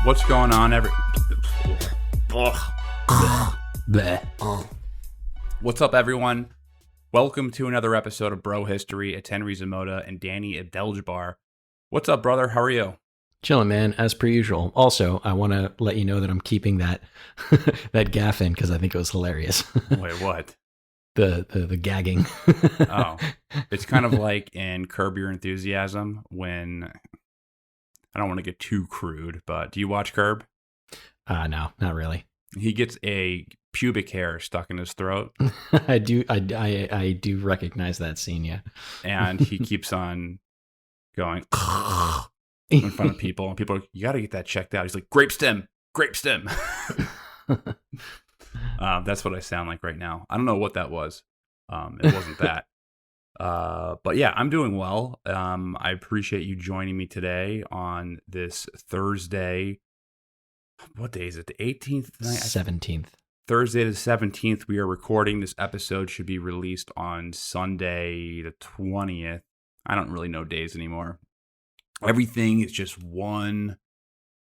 What's going on, What's up, everyone? Welcome to another episode of Bro History. It's Henry Zamota and Danny Abdeljabbar. What's up, brother? How are you? Chilling, man, as per usual. Also, I want to let you know that I'm keeping that that gaff in because I think it was hilarious. Wait, what? The gagging. Oh, it's kind of like in Curb Your Enthusiasm when, I don't want to get too crude, but do you watch Curb? No, not really. He gets a pubic hair stuck in his throat. I do recognize that scene, yeah. And he keeps on going in front of people, and people are like, you got to get that checked out. He's like, grape stem. That's what I sound like right now. I don't know what that was. It wasn't that. But yeah, I'm doing well. I appreciate you joining me today on this Thursday. What day is it? The 18th? 17th. Thursday the 17th. We are recording. This episode should be released on Sunday the 20th. I don't really know days anymore. Everything is just one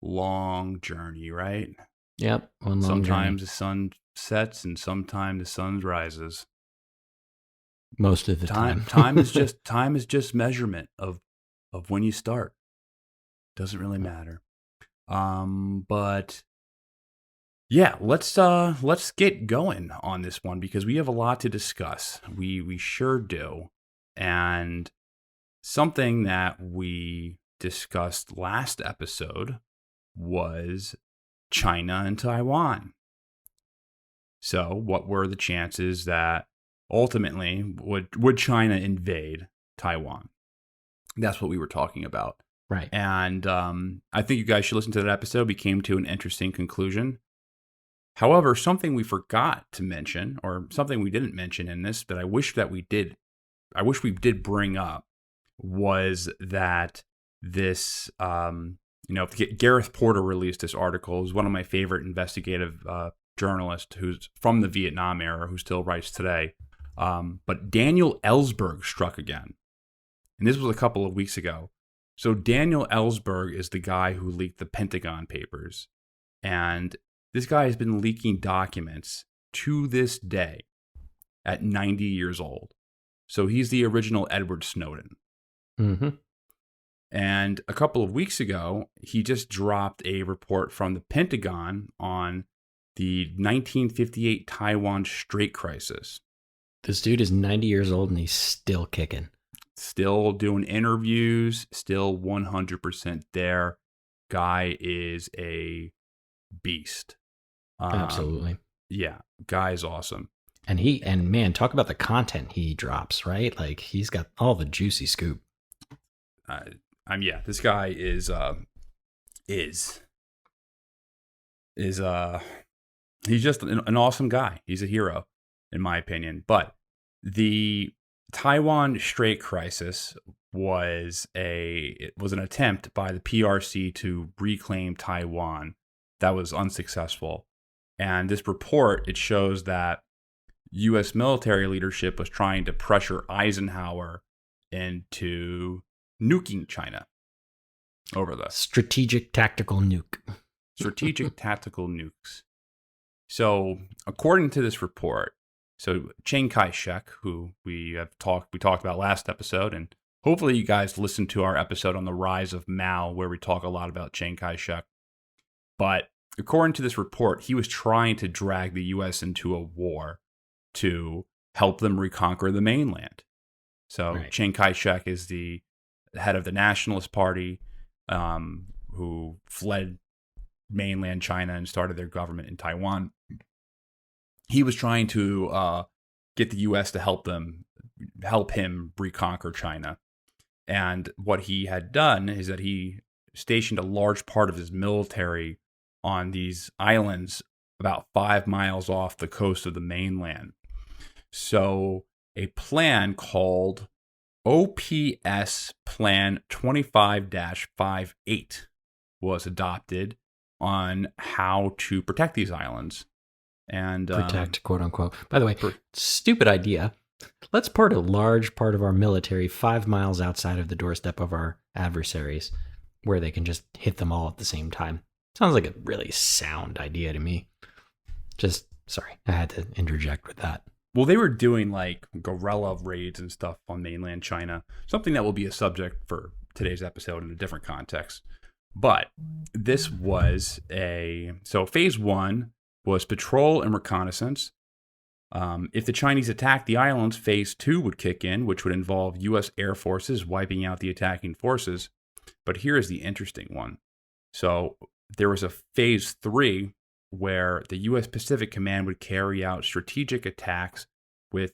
long journey, right? Yep, one long Sometimes journey. the sun sets and sometimes the sun rises. Most of the time. Time is just measurement of when you start. Doesn't really matter. But yeah, let's get going on this one because we have a lot to discuss. We sure do. And something that we discussed last episode was China and Taiwan. So, what were the chances that ultimately would China invade Taiwan? That's what we were talking about. Right. And I think you guys should listen to that episode. We came to an interesting conclusion. However, something we forgot to mention, or something we didn't mention in this, but I wish we did bring up, was that this, Gareth Porter released this article. He's one of my favorite investigative journalists who's from the Vietnam era, who still writes today. But Daniel Ellsberg struck again. And this was a couple of weeks ago. So Daniel Ellsberg is the guy who leaked the Pentagon Papers. And this guy has been leaking documents to this day at 90 years old. So he's the original Edward Snowden. Mm-hmm. And a couple of weeks ago, he just dropped a report from the Pentagon on the 1958 Taiwan Strait crisis. This dude is 90 years old and he's still kicking. Still doing interviews, still 100% there. Guy is a beast. Absolutely. Yeah, guy is awesome. And man, talk about the content he drops, right? Like he's got all the juicy scoop. This guy is he's just an awesome guy. He's a hero, in my opinion. But the Taiwan Strait crisis was an attempt by the PRC to reclaim Taiwan that was unsuccessful. And this report, it shows that U.S. military leadership was trying to pressure Eisenhower into nuking China over the strategic tactical nuke. Strategic tactical nukes. So, according to this report, Chiang Kai-Shek, who we talked about last episode, and hopefully you guys listened to our episode on the rise of Mao, where we talk a lot about Chiang Kai-Shek. But according to this report, he was trying to drag the U.S. into a war to help them reconquer the mainland. So right. Chiang Kai-Shek is the head of the Nationalist Party, who fled mainland China and started their government in Taiwan. He was trying to get the U.S. to help him reconquer China. And what he had done is that he stationed a large part of his military on these islands about 5 miles off the coast of the mainland. So a plan called OPS Plan 25-58 was adopted on how to protect these islands. And protect, quote unquote. By the way, stupid idea. Let's put a large part of our military 5 miles outside of the doorstep of our adversaries, where they can just hit them all at the same time. Sounds like a really sound idea to me. Just, sorry, I had to interject with that. Well, they were doing like guerrilla raids and stuff on mainland China, something that will be a subject for today's episode in a different context. But this was so phase 1 was patrol and reconnaissance. If the Chinese attacked the islands, phase 2 would kick in, which would involve U.S. air forces wiping out the attacking forces. But here is the interesting one. So there was a phase 3 where the U.S. Pacific Command would carry out strategic attacks with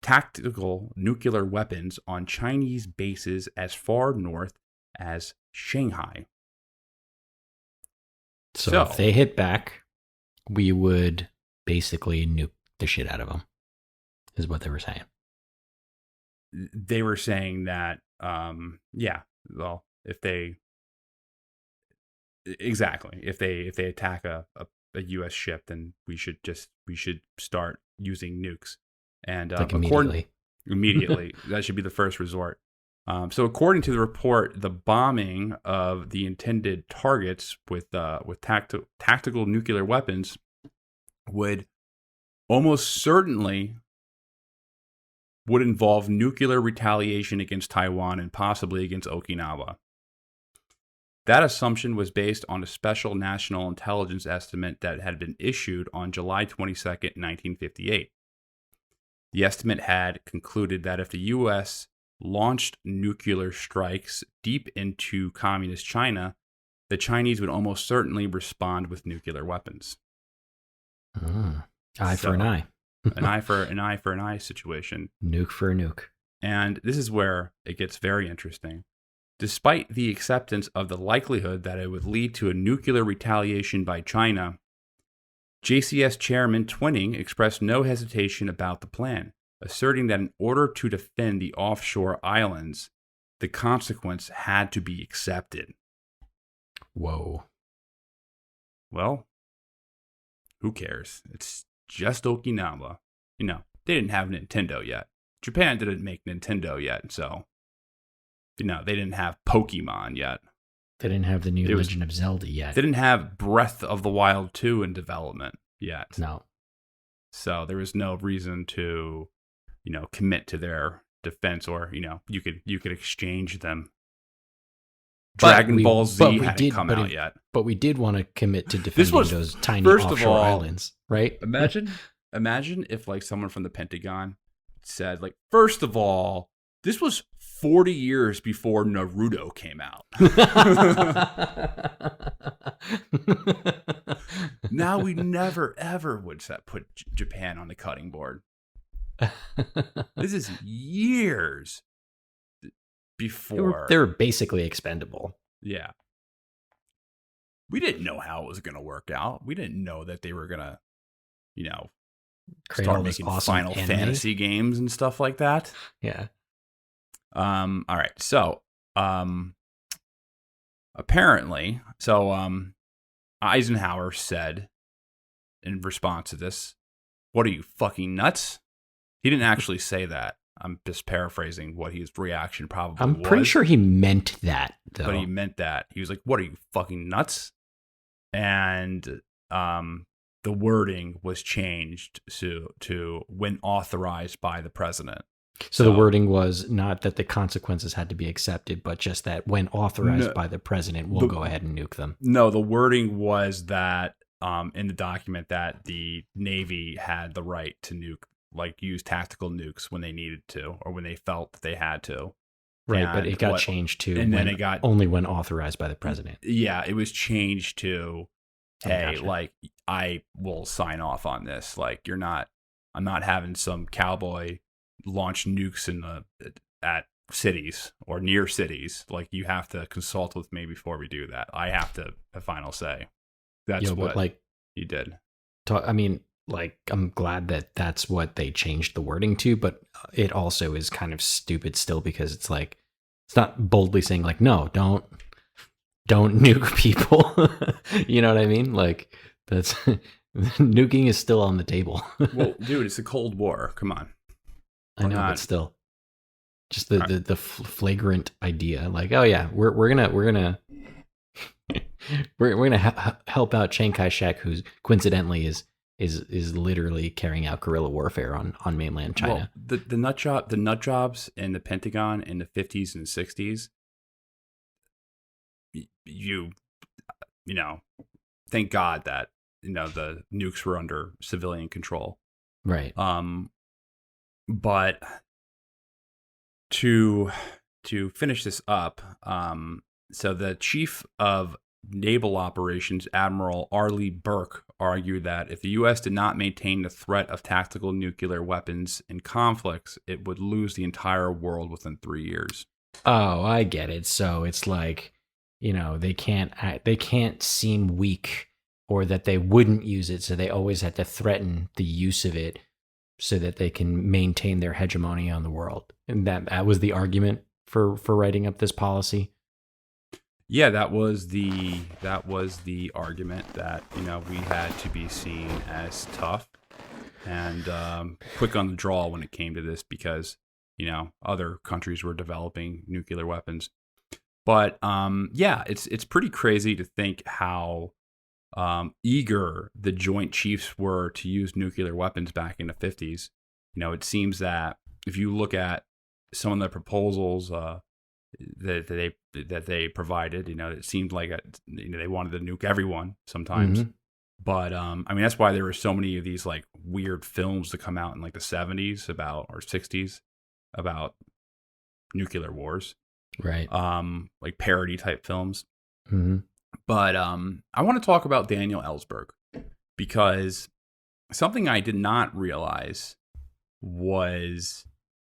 tactical nuclear weapons on Chinese bases as far north as Shanghai. So if they hit back, we would basically nuke the shit out of them, is what they were saying. They were saying that, well, if they attack a U.S. ship, then we should start using nukes, and like immediately. That should be the first resort. So according to the report, the bombing of the intended targets with tactical nuclear weapons would almost certainly involve nuclear retaliation against Taiwan and possibly against Okinawa. That assumption was based on a special national intelligence estimate that had been issued on July 22nd, 1958. The estimate had concluded that if the U.S. launched nuclear strikes deep into communist China, the Chinese would almost certainly respond with nuclear weapons. Eye for an eye. An eye for an eye situation. Nuke for a nuke. And this is where it gets very interesting. Despite the acceptance of the likelihood that it would lead to a nuclear retaliation by China, JCS Chairman Twining expressed no hesitation about the plan, asserting that in order to defend the offshore islands, the consequence had to be accepted. Whoa. Well, who cares? It's just Okinawa. They didn't have Nintendo yet. Japan didn't make Nintendo yet, so they didn't have Pokemon yet. They didn't have the new Legend of Zelda yet. They didn't have Breath of the Wild 2 in development yet. No. So there was no reason to, commit to their defense, or, you could exchange them. Dragon Ball Z hadn't come out yet. But we did want to commit to defending those tiny offshore islands, right? Imagine if someone from the Pentagon said, first of all, this was 40 years before Naruto came out. Now we never, ever would put Japan on the cutting board. This is years before. They were basically expendable. Yeah. We didn't know how it was going to work out. We didn't know that they were going to, start making awesome Final Fantasy games and stuff like that. Yeah. All right. So, apparently, Eisenhower said in response to this, "What are you, fucking nuts?" He didn't actually say that. I'm just paraphrasing what his reaction probably was. I'm pretty sure he meant that, though. But he meant that. He was like, "What are you, fucking nuts?" And the wording was changed to when authorized by the president. So the wording was not that the consequences had to be accepted, but just that when authorized by the president, we'll go ahead and nuke them. No, the wording was that in the document that the Navy had the right to nuke, use tactical nukes when they needed to, or when they felt that they had to. Right, and but it got changed to only when authorized by the president. Yeah, it was changed to, hey, gotcha. I will sign off on this. I'm not having some cowboy launch nukes at cities or near cities. You have to consult with me before we do that. I have to have final say. That's what he did. I'm glad that that's what they changed the wording to, but it also is kind of stupid still, because it's it's not boldly saying no, don't nuke people. You know what I mean? That's nuking is still on the table. Well, dude, it's the Cold War. Come on. I know, but still, just the flagrant idea, oh yeah, we're gonna We're gonna help out Chiang Kai-Shek, who's coincidentally is literally carrying out guerrilla warfare on mainland China. Well, the nut jobs in the Pentagon in the 50s and 60s, you know, thank God that the nukes were under civilian control. Right. But to finish this up, so the chief of naval operations, Admiral Arleigh Burke, argued that if the U.S. did not maintain the threat of tactical nuclear weapons in conflicts, it would lose the entire world within 3 years. Oh, I get it. So it's like, they can't seem weak, or that they wouldn't use it, so they always had to threaten the use of it so that they can maintain their hegemony on the world. And that was the argument for writing up this policy. Yeah, that was the argument, that we had to be seen as tough and quick on the draw when it came to this, because other countries were developing nuclear weapons. But yeah, it's pretty crazy to think how eager the Joint Chiefs were to use nuclear weapons back in the 50s. It seems that if you look at some of the proposals that they provided, it seemed like they wanted to nuke everyone sometimes. Mm-hmm. But that's why there were so many of these like weird films to come out in like the 70s or 60s about nuclear wars, right? Like parody type films. Mm-hmm. But I want to talk about Daniel Ellsberg, because something I did not realize was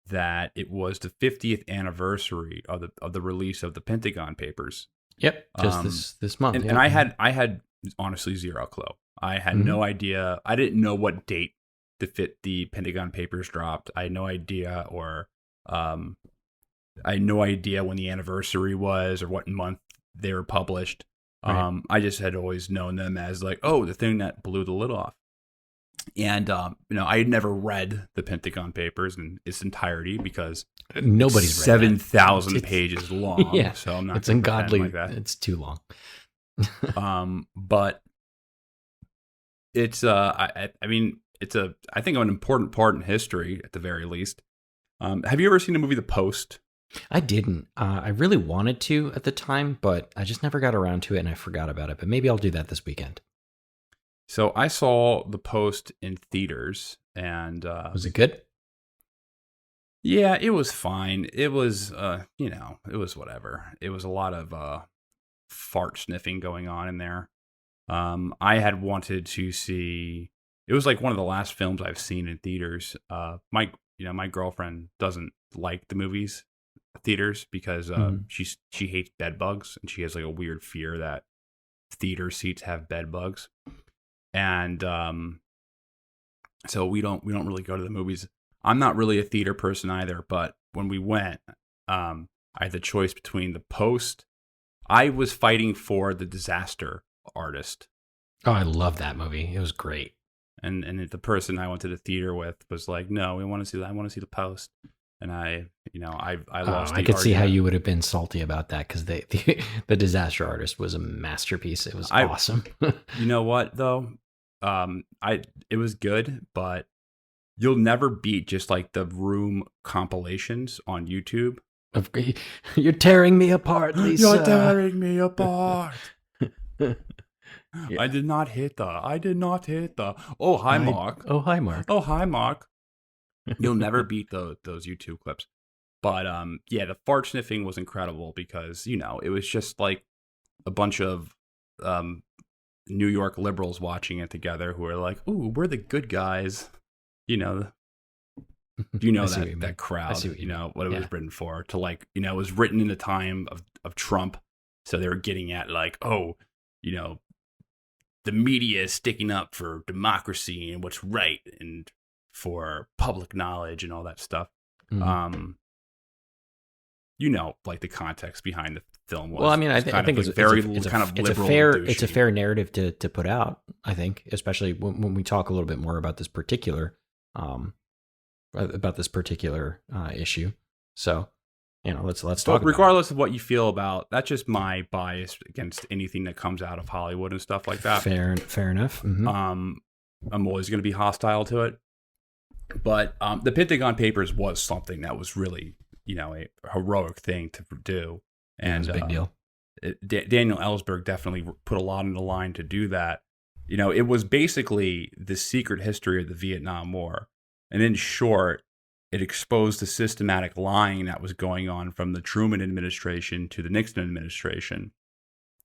that it was the 50th anniversary of the release of the Pentagon Papers. Yep, just this month. And I had honestly zero clue. I had no idea. I didn't know what date the Pentagon Papers dropped. I had no idea, or I had no idea when the anniversary was or what month they were published. Right. I just had always known them as like, oh, the thing that blew the lid off. And I had never read the Pentagon Papers in its entirety, because nobody's 7,000 pages long. Yeah, so I'm not. It's ungodly. Like that. It's too long. But it's I think an important part in history at the very least. Have you ever seen the movie The Post? I didn't. I really wanted to at the time, but I just never got around to it, and I forgot about it. But maybe I'll do that this weekend. So I saw The Post in theaters, and was it good? Yeah, it was fine. It was, it was whatever. It was a lot of fart sniffing going on in there. I had wanted to see. It was like one of the last films I've seen in theaters. My girlfriend doesn't like the movies theaters because she hates bed bugs, and she has like a weird fear that theater seats have bed bugs. And so we don't really go to the movies. I'm not really a theater person either, but when we went, I had the choice between The Post. I was fighting for The Disaster Artist. Oh, I love that movie. It was great. And the person I went to the theater with was like, no, I want to see The Post. And I lost. I could see how you would have been salty about that, because the Disaster Artist was a masterpiece. It was awesome. You know what though? It was good, but you'll never beat just like the Room compilations on YouTube. You're tearing me apart, Lisa. You're tearing me apart. Yeah. I did not hit the. Oh hi, Mark. Oh hi, Mark. Oh hi, Mark. You'll never beat those YouTube clips. But yeah, the fart sniffing was incredible, because it was just like a bunch of New York liberals watching it together who are like, "Ooh, we're the good guys." That crowd. What it was written for. To like, it was written in the time of Trump, so they were getting at like, oh, the media is sticking up for democracy and what's right and for public knowledge and all that stuff. Mm-hmm. Like the context behind the film was. Well, I mean, I think it's liberal. It's a fair narrative to put out. I think, especially when we talk a little bit more about this particular issue. So let's talk But about regardless of what you feel about, that's just my bias against anything that comes out of Hollywood and stuff like that. Fair enough. Mm-hmm. I'm always going to be hostile to it. But the Pentagon Papers was something that was really, a heroic thing to do. And it was a big deal. Daniel Ellsberg definitely put a lot on the line to do that. It was basically the secret history of the Vietnam War. And in short, it exposed the systematic lying that was going on from the Truman administration to the Nixon administration.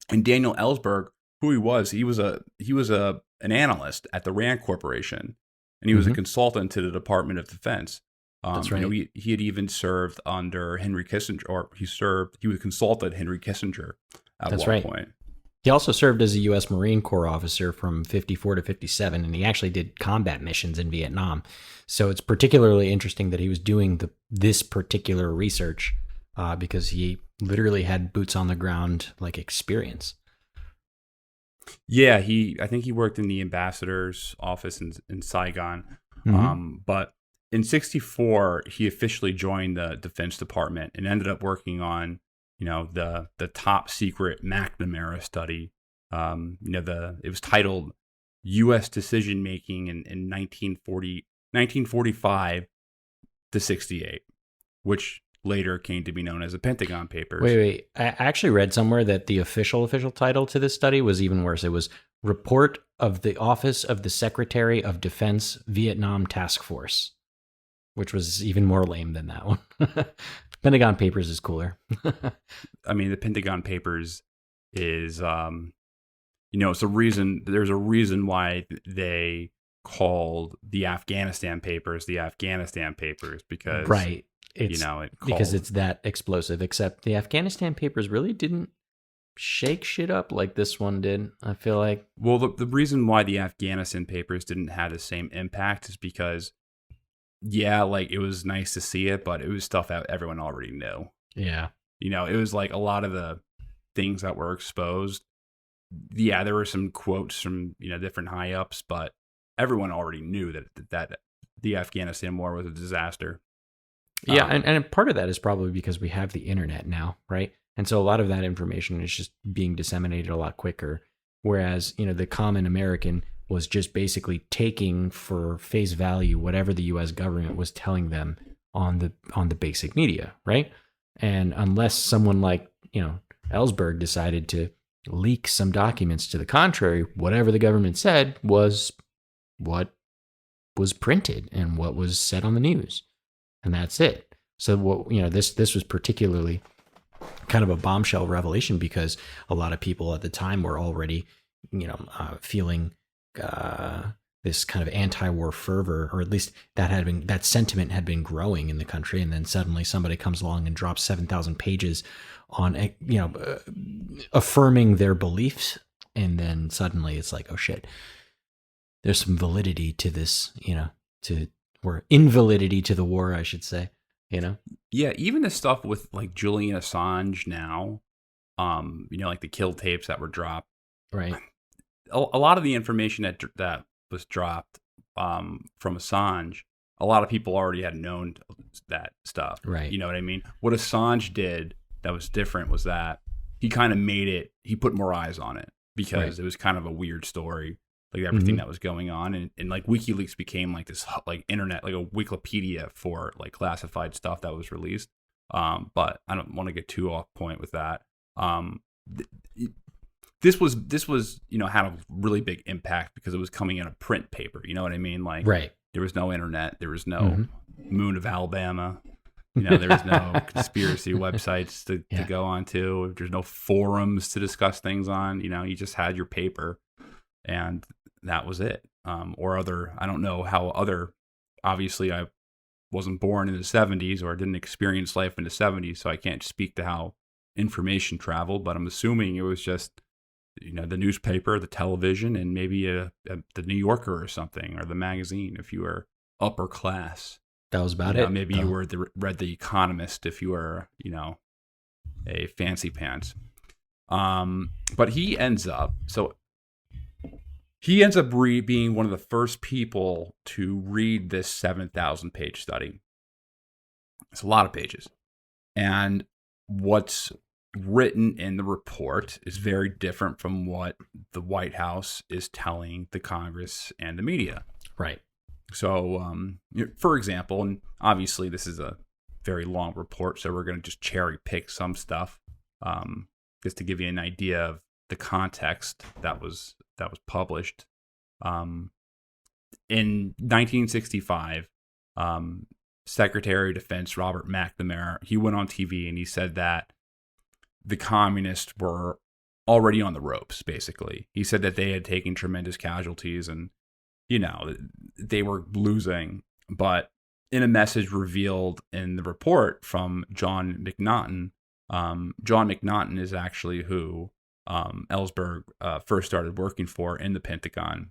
And Daniel Ellsberg, who he was an analyst at the Rand Corporation, and he was a consultant to the Department of Defense. That's right. He had even served under Henry Kissinger, or he was consulted Henry Kissinger at one point. He also served as a U.S. Marine Corps officer from 54 to 57, and he actually did combat missions in Vietnam. So it's particularly interesting that he was doing this particular research because he literally had boots on the ground experience. Yeah, I think he worked in the ambassador's office in Saigon. But in 64, he officially joined the Defense Department and ended up working on the top secret McNamara study. It was titled U.S. Decision Making in 1945 to 68, which later came to be known as the Pentagon Papers. Wait. I actually read somewhere that the official title to this study was even worse. It was Report of the Office of the Secretary of Defense Vietnam Task Force, which was even more lame than that one. Pentagon Papers is cooler. I mean, the Pentagon Papers is, it's a reason. There's a reason why they called the Afghanistan Papers the Afghanistan Papers, because because it's that explosive. Except the Afghanistan Papers really didn't shake shit up like this one did, I feel like. Well, the reason why the Afghanistan Papers didn't have the same impact is because, it was nice to see it, but it was stuff that everyone already knew. Yeah. It was like a lot of the things that were exposed. Yeah, there were some quotes from, different high-ups, but everyone already knew that the Afghanistan War was a disaster. Yeah, and part of that is probably because we have the internet now, right? And so a lot of that information is just being disseminated a lot quicker. Whereas, the common American was just basically taking for face value whatever the U.S. government was telling them on the basic media, right? And unless someone like, Ellsberg decided to leak some documents to the contrary, whatever the government said was what was printed and what was said on the news. And that's it. So this was particularly kind of a bombshell revelation because a lot of people at the time were already, feeling this kind of anti-war fervor, or at least that sentiment had been growing in the country. And then suddenly somebody comes along and drops 7,000 pages on, affirming their beliefs. And then suddenly it's like, oh shit, there's some validity to this, or invalidity to the war, I should say, Yeah, even the stuff with like Julian Assange now, like the kill tapes that were dropped. Right. A lot of the information that was dropped from Assange, a lot of people already had known that stuff. Right. You know what I mean? What Assange did that was different was that he kind of he put more eyes on it because it was kind of a weird story. Like everything that was going on, and like WikiLeaks became like this like internet, like a Wikipedia for like classified stuff that was released. But I don't want to get too off point with that. This was had a really big impact because it was coming in a print paper. You know what I mean? Like there was no internet, there was no Moon of Alabama. There was no conspiracy websites to go on to. There's no forums to discuss things on. You just had your paper, and that was it. I don't know how obviously I wasn't born in the 70s or didn't experience life in the 70s, so I can't speak to how information traveled, but I'm assuming it was just, the newspaper, the television, and maybe the New Yorker or something, or the magazine if you were upper class. That was about it. Maybe you read The Economist if you were, a fancy pants. But he ends up being one of the first people to read this 7,000 page study. It's a lot of pages. And what's written in the report is very different from what the White House is telling the Congress and the media. Right. So, for example, and obviously this is a very long report, so we're going to just cherry pick some stuff, just to give you an idea of the context that was published. In 1965, Secretary of Defense Robert McNamara, he went on TV and he said that the communists were already on the ropes, basically. He said that they had taken tremendous casualties and, they were losing. But in a message revealed in the report from John Mcnaughton, John Mcnaughton is actually who Ellsberg first started working for in the Pentagon.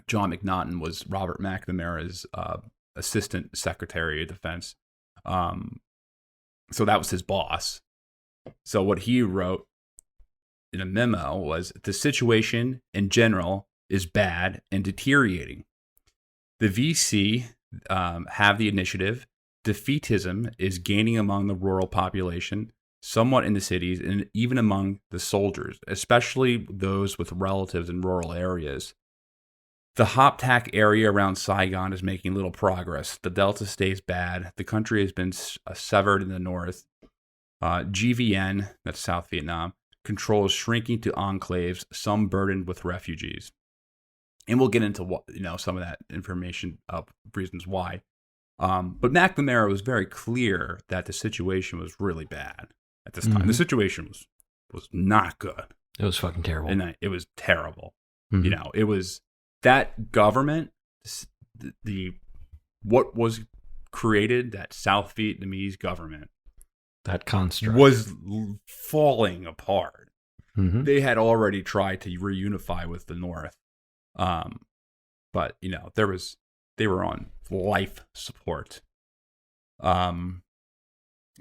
John Mcnaughton was Robert McNamara's Assistant Secretary of Defense. So that was his boss. So what he wrote in a memo was, the situation in general is bad and deteriorating. The VC have the initiative. Defeatism is gaining among the rural population, somewhat in the cities, and even among the soldiers, especially those with relatives in rural areas. The Hoptak area around Saigon is making little progress. The Delta stays bad. The country has been severed in the north. GVN, that's South Vietnam, control is shrinking to enclaves, some burdened with refugees. And we'll get into what, some of that information, reasons why. But McNamara was very clear that the situation was really bad at this time. The situation was not good. It was fucking terrible. And it was terrible. It was that government, what was created, that South Vietnamese government, that construct was falling apart. They had already tried to reunify with the North. But they were on life support. But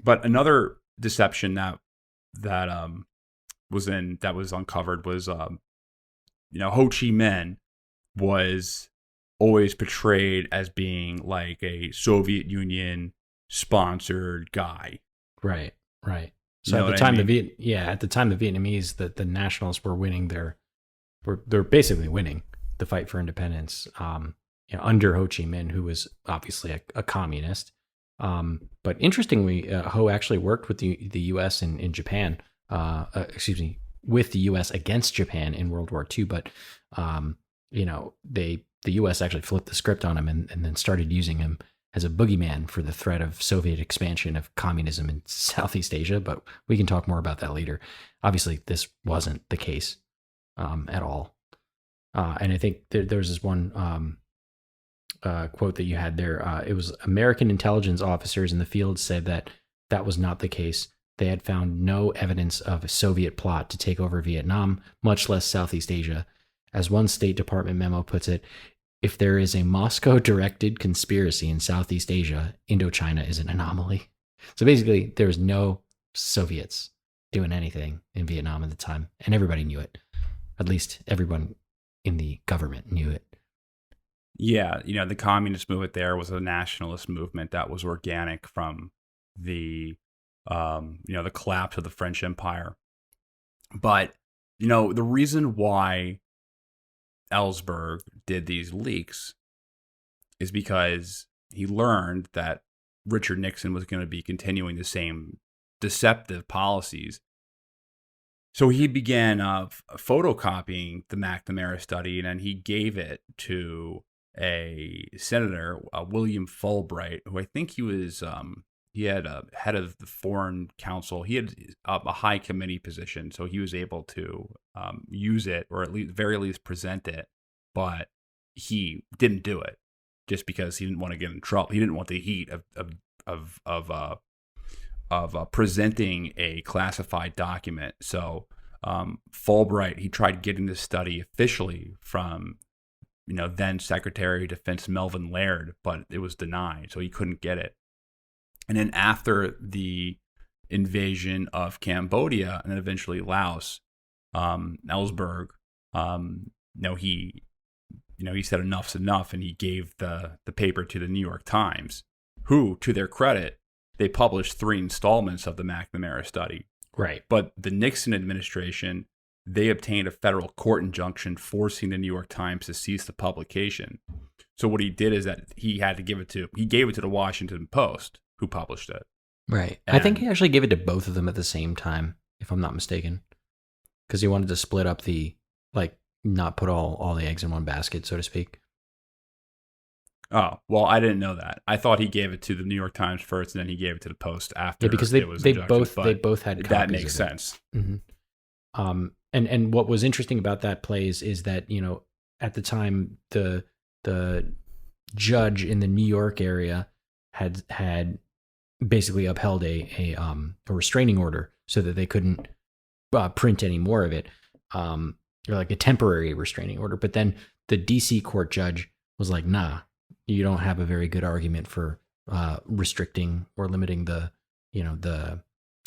another deception that was uncovered was, Ho Chi Minh was always portrayed as being like a Soviet Union sponsored guy. Right. So at the time, the Vietnamese, the nationalists were winning they're basically winning the fight for independence, under Ho Chi Minh, who was obviously a communist. But interestingly, Ho actually worked with the U.S. in Japan, with the U.S. against Japan in World War II. But, the U.S. actually flipped the script on him and then started using him as a boogeyman for the threat of Soviet expansion of communism in Southeast Asia. But we can talk more about that later. Obviously, this wasn't the case at all. And I think there's this one quote that you had there. It was American intelligence officers in the field said that was not the case. They had found no evidence of a Soviet plot to take over Vietnam, much less Southeast Asia. As one State Department memo puts it, if there is a Moscow-directed conspiracy in Southeast Asia, Indochina is an anomaly. So basically, there was no Soviets doing anything in Vietnam at the time, and everybody knew it. At least everyone in the government knew it. Yeah, the communist movement there was a nationalist movement that was organic from the the collapse of the French Empire. But, the reason why Ellsberg did these leaks is because he learned that Richard Nixon was going to be continuing the same deceptive policies. So he began photocopying the McNamara study, and then he gave it to a senator, William Fulbright, who I think he was he had a head of the Foreign Council. He had a high committee position, so he was able to use it, or at least very least present it. But he didn't do it just because he didn't want to get in trouble. He didn't want the heat of presenting a classified document. So Fulbright, he tried getting this study officially from then Secretary of Defense Melvin Laird, but it was denied, so he couldn't get it. And then after the invasion of Cambodia and then eventually Laos, Ellsberg, he said enough's enough, and he gave the paper to the New York Times, who, to their credit, they published 3 installments of the McNamara study. Right. But the Nixon administration, they obtained a federal court injunction forcing the New York Times to cease the publication. So what he did is that he gave it to the Washington Post, who published it. Right. I think he actually gave it to both of them at the same time, if I'm not mistaken, because he wanted to split up not put all the eggs in one basket, so to speak. Oh, well, I didn't know that. I thought he gave it to the New York Times first, and then he gave it to the Post after. Yeah, because they both had copies. That makes sense. Mm-hmm. And what was interesting about that plays is that, you know, at the time the judge in the New York area had basically upheld a restraining order so that they couldn't print any more of it, or like a temporary restraining order. But then the DC court judge was like, nah, you don't have a very good argument for restricting or limiting the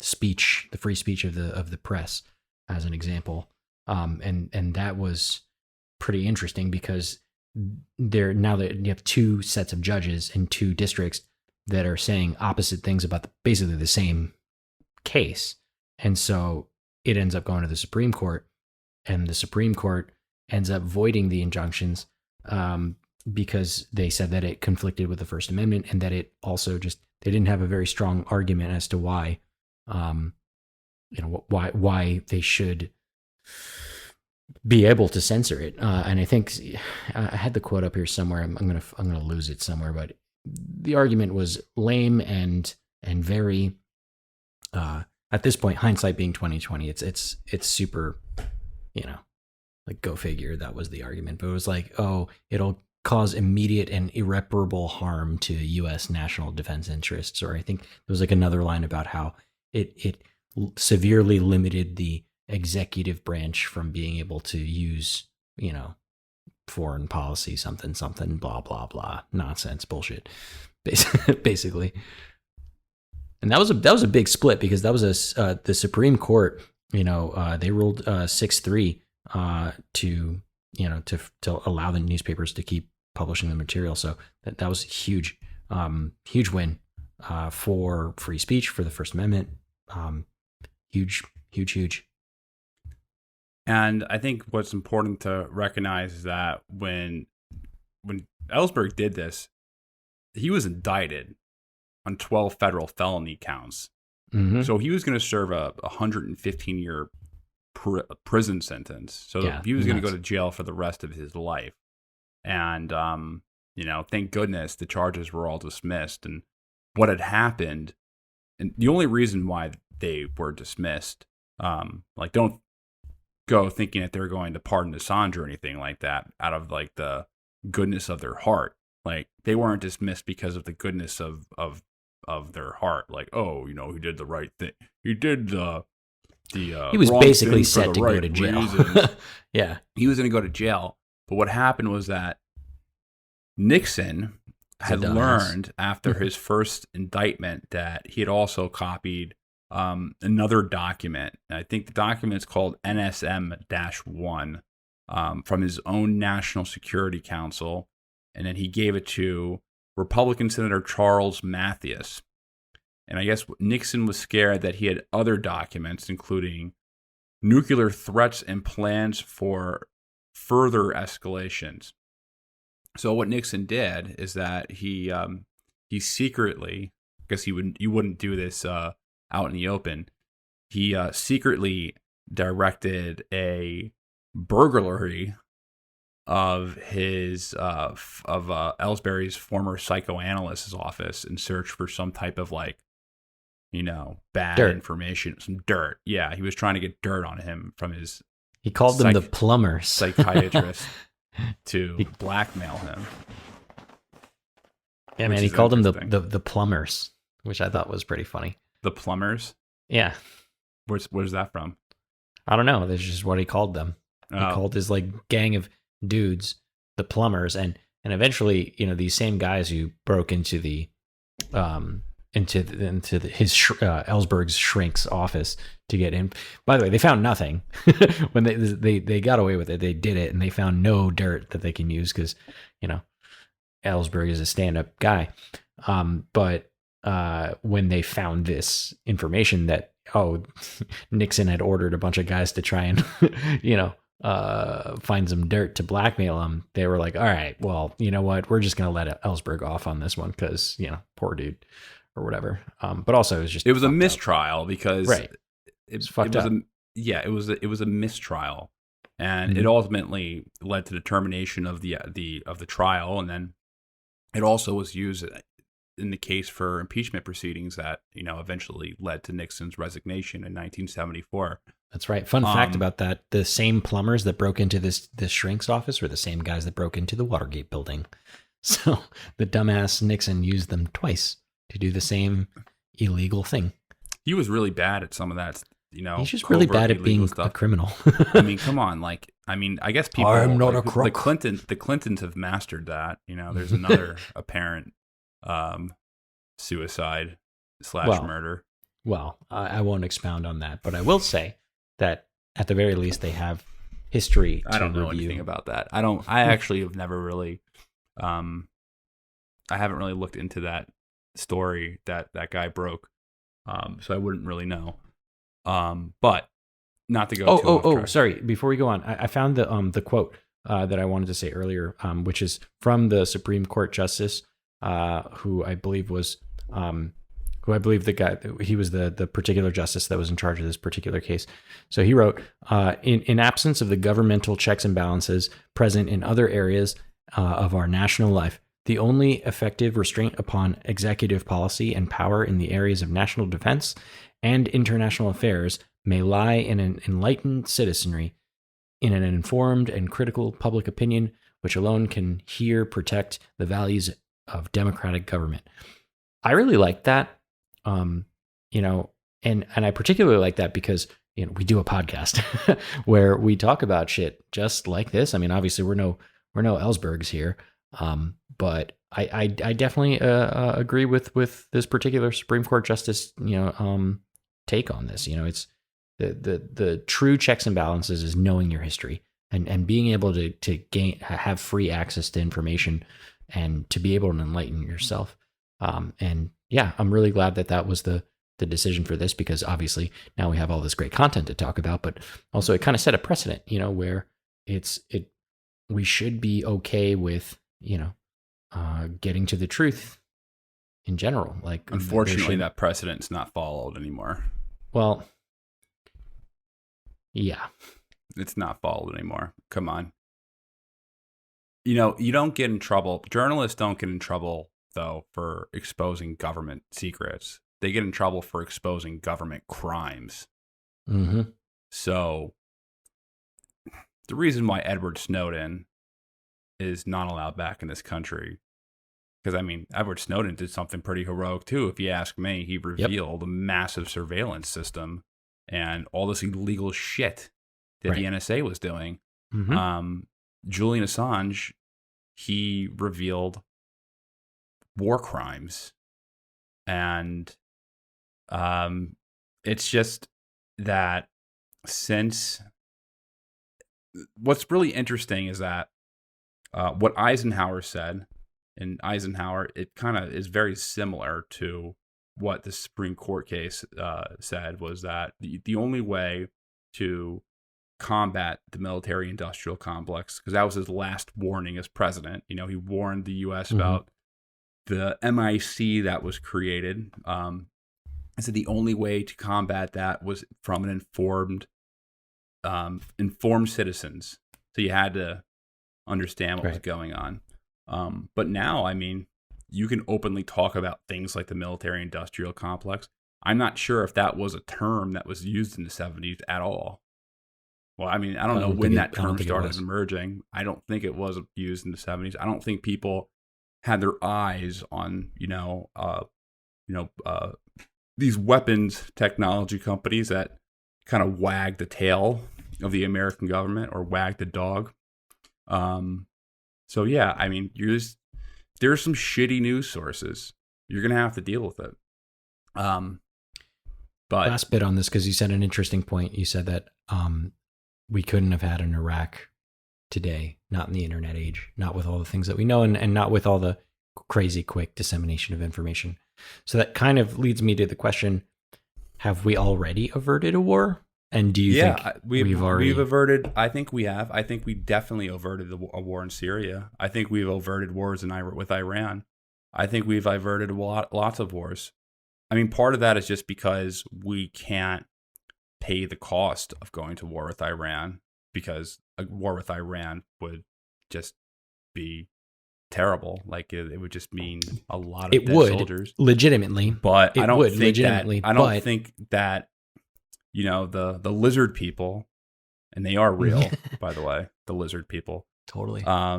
speech, the free speech of the press, as an example. And that was pretty interesting because now that you have 2 sets of judges in 2 districts that are saying opposite things about basically the same case. And so it ends up going to the Supreme Court, and the Supreme Court ends up voiding the injunctions because they said that it conflicted with the First Amendment, and that it also they didn't have a very strong argument as to why they should be able to censor it. And I think I had the quote up here somewhere. I'm gonna lose it somewhere, but the argument was lame and very at this point, hindsight being 2020, it's super, like, go figure, that was the argument. But it was like, oh, it'll cause immediate and irreparable harm to U.S. national defense interests. Or I think there was like another line about how it severely limited the executive branch from being able to use, foreign policy, something, blah, blah, blah, nonsense, bullshit, basically. And that was a big split because that was the Supreme Court, they ruled 6-3 to allow the newspapers to keep publishing the material. So that was huge, huge win for free speech, for the First Amendment. Huge. And I think what's important to recognize is that when Ellsberg did this, he was indicted on 12 federal felony counts. Mm-hmm. So he was going to serve a 115-year prison sentence. So he was going to go to jail for the rest of his life. And, thank goodness the charges were all dismissed. And what had happened, and the only reason why they were dismissed, don't go thinking that they're going to pardon Assange or anything like that out of like the goodness of their heart. Like, they weren't dismissed because of the goodness of their heart. Like, oh, he did the right thing. He did he was basically set to go to jail. Yeah. He was going to go to jail. But what happened was that Nixon had learned after his first indictment that he had also copied another document. I think the document's called NSM-1 from his own National Security Council. And then he gave it to Republican Senator Charles Mathias. And I guess Nixon was scared that he had other documents, including nuclear threats and plans for further escalations. So what Nixon did is that he secretly, I guess you wouldn't do this out in the open. He secretly directed a burglary of his Ellsbury's former psychoanalyst's office in search for some type of bad information, some dirt. Yeah, he was trying to get dirt on him from his. He called them the plumbers, psychiatrist, to blackmail him. Yeah, man, he called them the plumbers, which I thought was pretty funny. The plumbers? Yeah. Where's that from? I don't know. That's just what he called them. He called his gang of dudes the plumbers, and eventually, these same guys who broke into the his Ellsberg's shrink's office to get in. By the way, they found nothing when they got away with it. They did it, and they found no dirt that they can use because Ellsberg is a stand-up guy. But when they found this information that, Nixon had ordered a bunch of guys to try and, find some dirt to blackmail him, they were like, all right, well, you know what? We're just going to let Ellsberg off on this one because, poor dude or whatever. But also it was a mistrial because it was a mistrial, and it ultimately led to the termination of the trial, and then it also was used in the case for impeachment proceedings that eventually led to Nixon's resignation in 1974. That's right. Fun fact about that: the same plumbers that broke into this shrink's office were the same guys that broke into the Watergate building. So the dumbass Nixon used them twice to do the same illegal thing. He was really bad at some of that. He's just really bad at being a criminal. I mean, come on. I guess people. I'm not a crook. The Clintons have mastered that. There's another apparent suicide / murder. Well, I won't expound on that, but I will say that at the very least they have history to I don't know review. anything about that. I actually have never really I haven't really looked into that story that guy broke. So I wouldn't really know. But not to go off track. Sorry. Before we go on, I found the quote that I wanted to say earlier, which is from the Supreme Court Justice, who I believe the guy, he was the particular justice that was in charge of this particular case. So he wrote, in absence of the governmental checks and balances present in other areas of our national life, the only effective restraint upon executive policy and power in the areas of national defense and international affairs may lie in an enlightened citizenry, in an informed and critical public opinion, which alone can here protect the values of democratic government. I really like that. And I particularly like that because, we do a podcast where we talk about shit just like this. I mean, obviously we're no Ellsbergs here. But I definitely agree with this particular Supreme Court justice, take on this. It's the true checks and balances is knowing your history and being able to have free access to information and to be able to enlighten yourself. And yeah, I'm really glad that was the decision for this, because obviously now we have all this great content to talk about, but also it kind of set a precedent, where we should be okay with, getting to the truth in general. Like, unfortunately, that precedent's not followed anymore. Well, yeah, it's not followed anymore. Come on. You don't get in trouble. Journalists don't get in trouble, though, for exposing government secrets. They get in trouble for exposing government crimes. Mm-hmm. So the reason why Edward Snowden is not allowed back in this country, because Edward Snowden did something pretty heroic too, if you ask me. He revealed a massive surveillance system and all this illegal shit that the NSA was doing. Mm-hmm. Julian Assange, he revealed war crimes, and it's just that since what's really interesting is that what Eisenhower said, and Eisenhower, it kind of is very similar to what the Supreme Court case said, was that the only way to combat the military-industrial complex, because that was his last warning as president. He warned the U.S. about the MIC that was created. I said the only way to combat that was from an informed citizens. So you had to understand what was going on. But now, you can openly talk about things like the military-industrial complex. I'm not sure if that was a term that was used in the 70s at all. Well, I don't know when that term started emerging. I don't think it was used in the 70s. I don't think people had their eyes on, these weapons technology companies that kind of wag the tail of the American government, or wag the dog. So yeah, there's some shitty news sources. You're gonna have to deal with it. But last bit on this, because you said an interesting point. You said that we couldn't have had an Iraq today, not in the internet age, not with all the things that we know, and not with all the crazy quick dissemination of information. So that kind of leads me to the question, have we already averted a war? And do you think we've averted? I think we have. I think we definitely averted a war in Syria. I think we've averted wars with Iran. I think we've averted lots of wars. I mean, part of that is just because we can't pay the cost of going to war with Iran, because a war with Iran would just be terrible. Like it would just mean a lot of dead soldiers. Legitimately, but I don't think that the lizard people, and they are real, by the way, the lizard people. Totally. I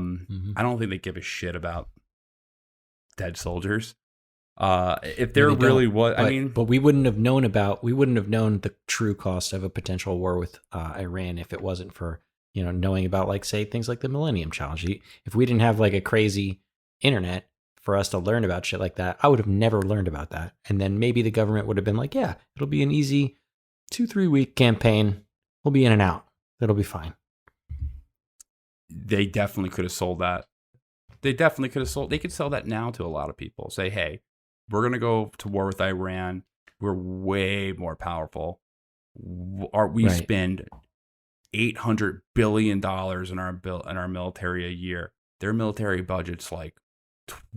don't think they give a shit about dead soldiers. If there really was, but we wouldn't have known the true cost of a potential war with Iran if it wasn't for knowing about, like, say, things like the Millennium Challenge. If we didn't have like a crazy internet for us to learn about shit like that, I would have never learned about that. And then maybe the government would have been like, yeah, it'll be an easy 2-3 week campaign. We'll be in and out. It'll be fine. They definitely could have sold that. They could sell that now to a lot of people. Say, hey, we're going to go to war with Iran. We're way more powerful. We spend $800 billion in our military a year. Their military budget's like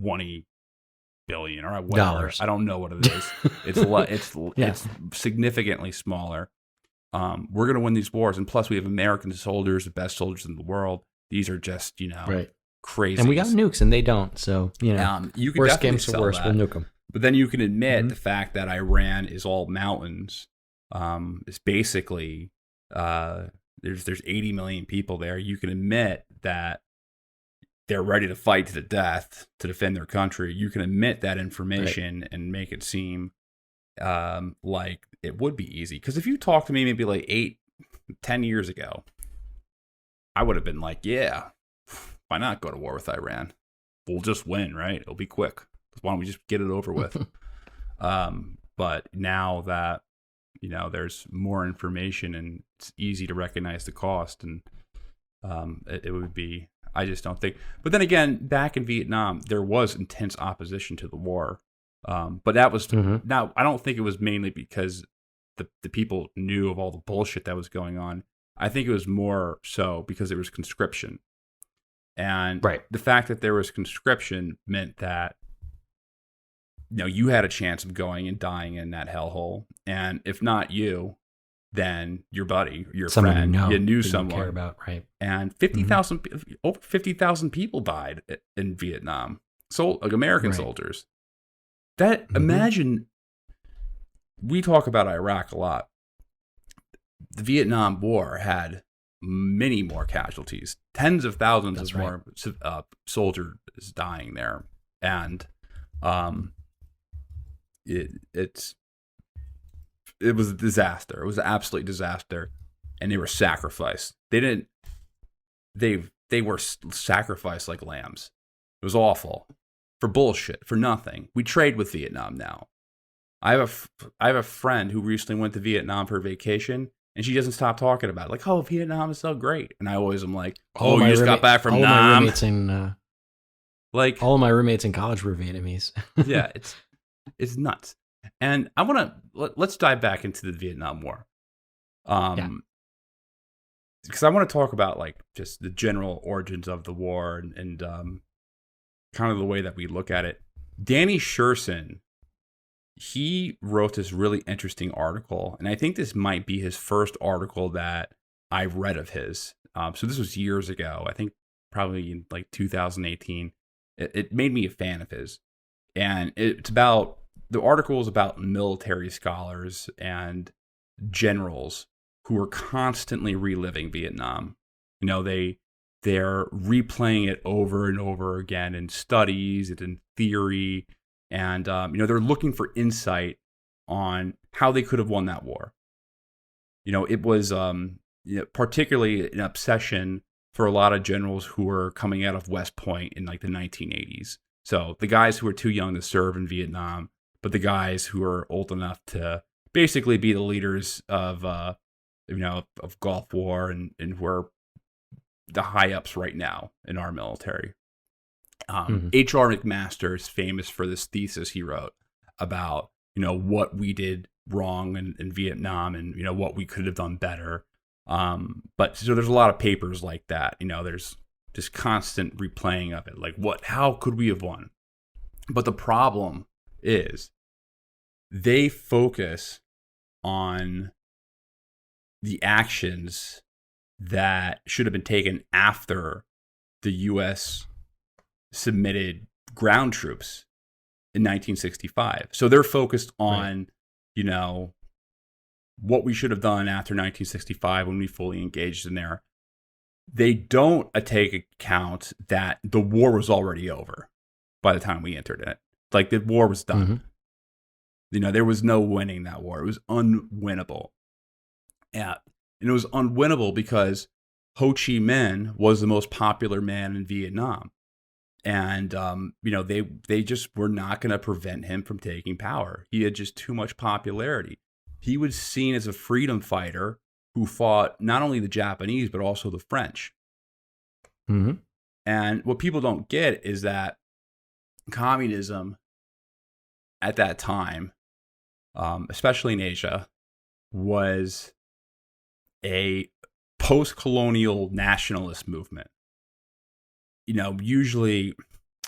$20 billion or whatever. Dollars. I don't know what it is. It's significantly smaller. We're going to win these wars, and plus we have American soldiers, the best soldiers in the world. These are just crazy. And we got nukes, and they don't. So you can worst comes to worst, we'll nuke them. But then you can admit the fact that Iran is all mountains. Is basically there's 80 million people there. You can admit that they're ready to fight to the death to defend their country. You can admit that information and make it seem like it would be easy. Because if you talked to me maybe like 8-10 years ago, I would have been like, yeah, why not go to war with Iran? We'll just win, right? It'll be quick. Why don't we just get it over with? But now that there's more information and it's easy to recognize the cost, and it would be. I just don't think. But then again, back in Vietnam, there was intense opposition to the war. But that was now. I don't think it was mainly because the people knew of all the bullshit that was going on. I think it was more so because there was conscription, and the fact that there was conscription meant that you had a chance of going and dying in that hellhole, and if not you, then your buddy, your friend, you knew someone. Care about, right? And 50,000, over 50,000 people died in Vietnam. So, like American soldiers. That imagine. We talk about Iraq a lot. The Vietnam War had many more casualties, tens of thousands of more soldiers dying there, and it was a disaster. It was an absolute disaster, and they were sacrificed. They were sacrificed like lambs. It was awful for bullshit, for nothing. We trade with Vietnam now. I have a friend who recently went to Vietnam for vacation, and she doesn't stop talking about it. Like, oh, Vietnam is so great, and I always am like, oh, you just got back from Nam. All of my roommates in college were Vietnamese. Yeah, it's nuts. And I want to let's dive back into the Vietnam War, because I want to talk about like just the general origins of the war and kind of the way that we look at it. Danny Sherson, he wrote this really interesting article, and I think this might be his first article that I've read of his. So this was years ago. I think probably in like 2018. It made me a fan of his, and the article is about military scholars and generals who are constantly reliving Vietnam. They're replaying it over and over again in studies and in theory, and they're looking for insight on how they could have won that war. It was particularly an obsession for a lot of generals who were coming out of West Point in like the 1980s. So the guys who were too young to serve in Vietnam, but the guys who are old enough to basically be the leaders of Gulf War and who are the high ups right now in our military. H.R. McMaster is famous for this thesis he wrote about, what we did wrong in Vietnam and, what we could have done better. But so there's a lot of papers like that. There's this constant replaying of it. Like, how could we have won? But the problem is they focus on the actions that should have been taken after the U.S. submitted ground troops in 1965. So they're focused on, what we should have done after 1965 when we fully engaged in there. They don't take account that the war was already over by the time we entered it. Like, the war was done. There was no winning that war. It was unwinnable. And it was unwinnable because Ho Chi Minh was the most popular man in Vietnam. And, they just were not going to prevent him from taking power. He had just too much popularity. He was seen as a freedom fighter who fought not only the Japanese, but also the French. And what people don't get is that communism at that time, especially in Asia, was a post-colonial nationalist movement. Usually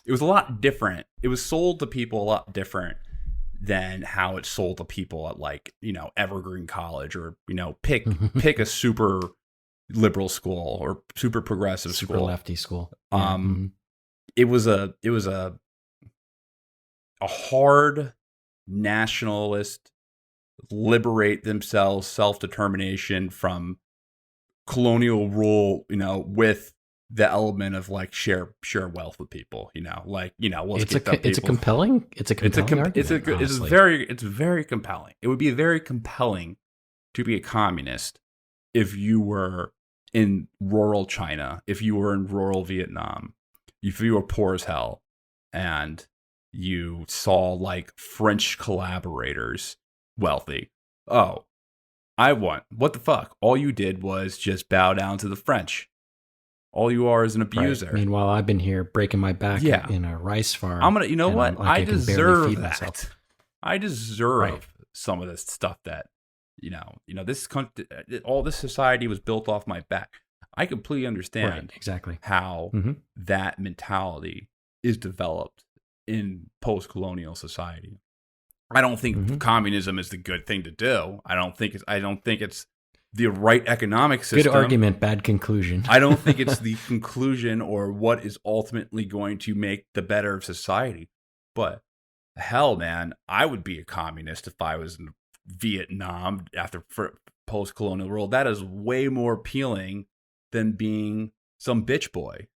it was a lot different. It was sold to people a lot different than how it's sold to people at Evergreen College or, pick a super liberal school or super progressive super school. Lefty school. It was a hard nationalist, liberate themselves, self-determination from colonial rule, with the element of share wealth with people, it's a compelling argument, it's very compelling. It would be very compelling to be a communist if you were in rural China, if you were in rural Vietnam, if you were poor as hell and you saw French collaborators wealthy. Oh, I won. What the fuck? All you did was just bow down to the French. All you are is an abuser. Right. Meanwhile, I've been here breaking my back in a rice farm. I'm gonna, what? I deserve that. Myself. I deserve some of this stuff that, this country, all this society was built off my back. I completely understand exactly how that mentality is developed in post-colonial society. I don't think communism is the good thing to do. I don't think it's the right economic system. Good argument, bad conclusion. I don't think it's the conclusion or what is ultimately going to make the better of society. But hell, man, I would be a communist if I was in Vietnam after post-colonial world. That is way more appealing than being some bitch boy.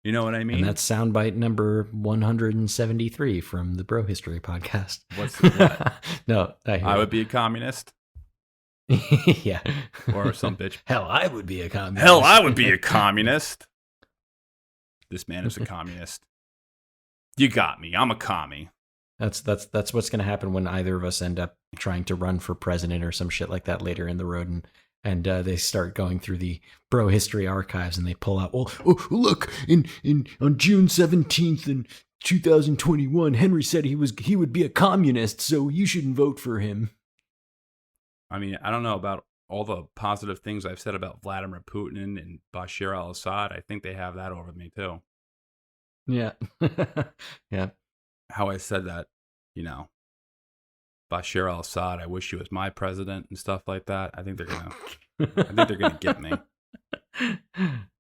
You know what I mean? And that's soundbite number 173 from the Bro History podcast. What? No, I would be a communist. Yeah. Or some bitch. Hell, I would be a communist. Hell, I would be a communist. This man is a communist. You got me. I'm a commie. That's what's going to happen when either of us end up trying to run for president or some shit like that later in the road, and they start going through the Bro History archives and they pull out, look, on June 17th in 2021, Henry said he would be a communist, so you shouldn't vote for him. I mean, I don't know about all the positive things I've said about Vladimir Putin and Bashar al-Assad. I think they have that over me too. Yeah. Yeah. How I said that, Bashar al-Assad, I wish he was my president and stuff like that. I think they're gonna get me.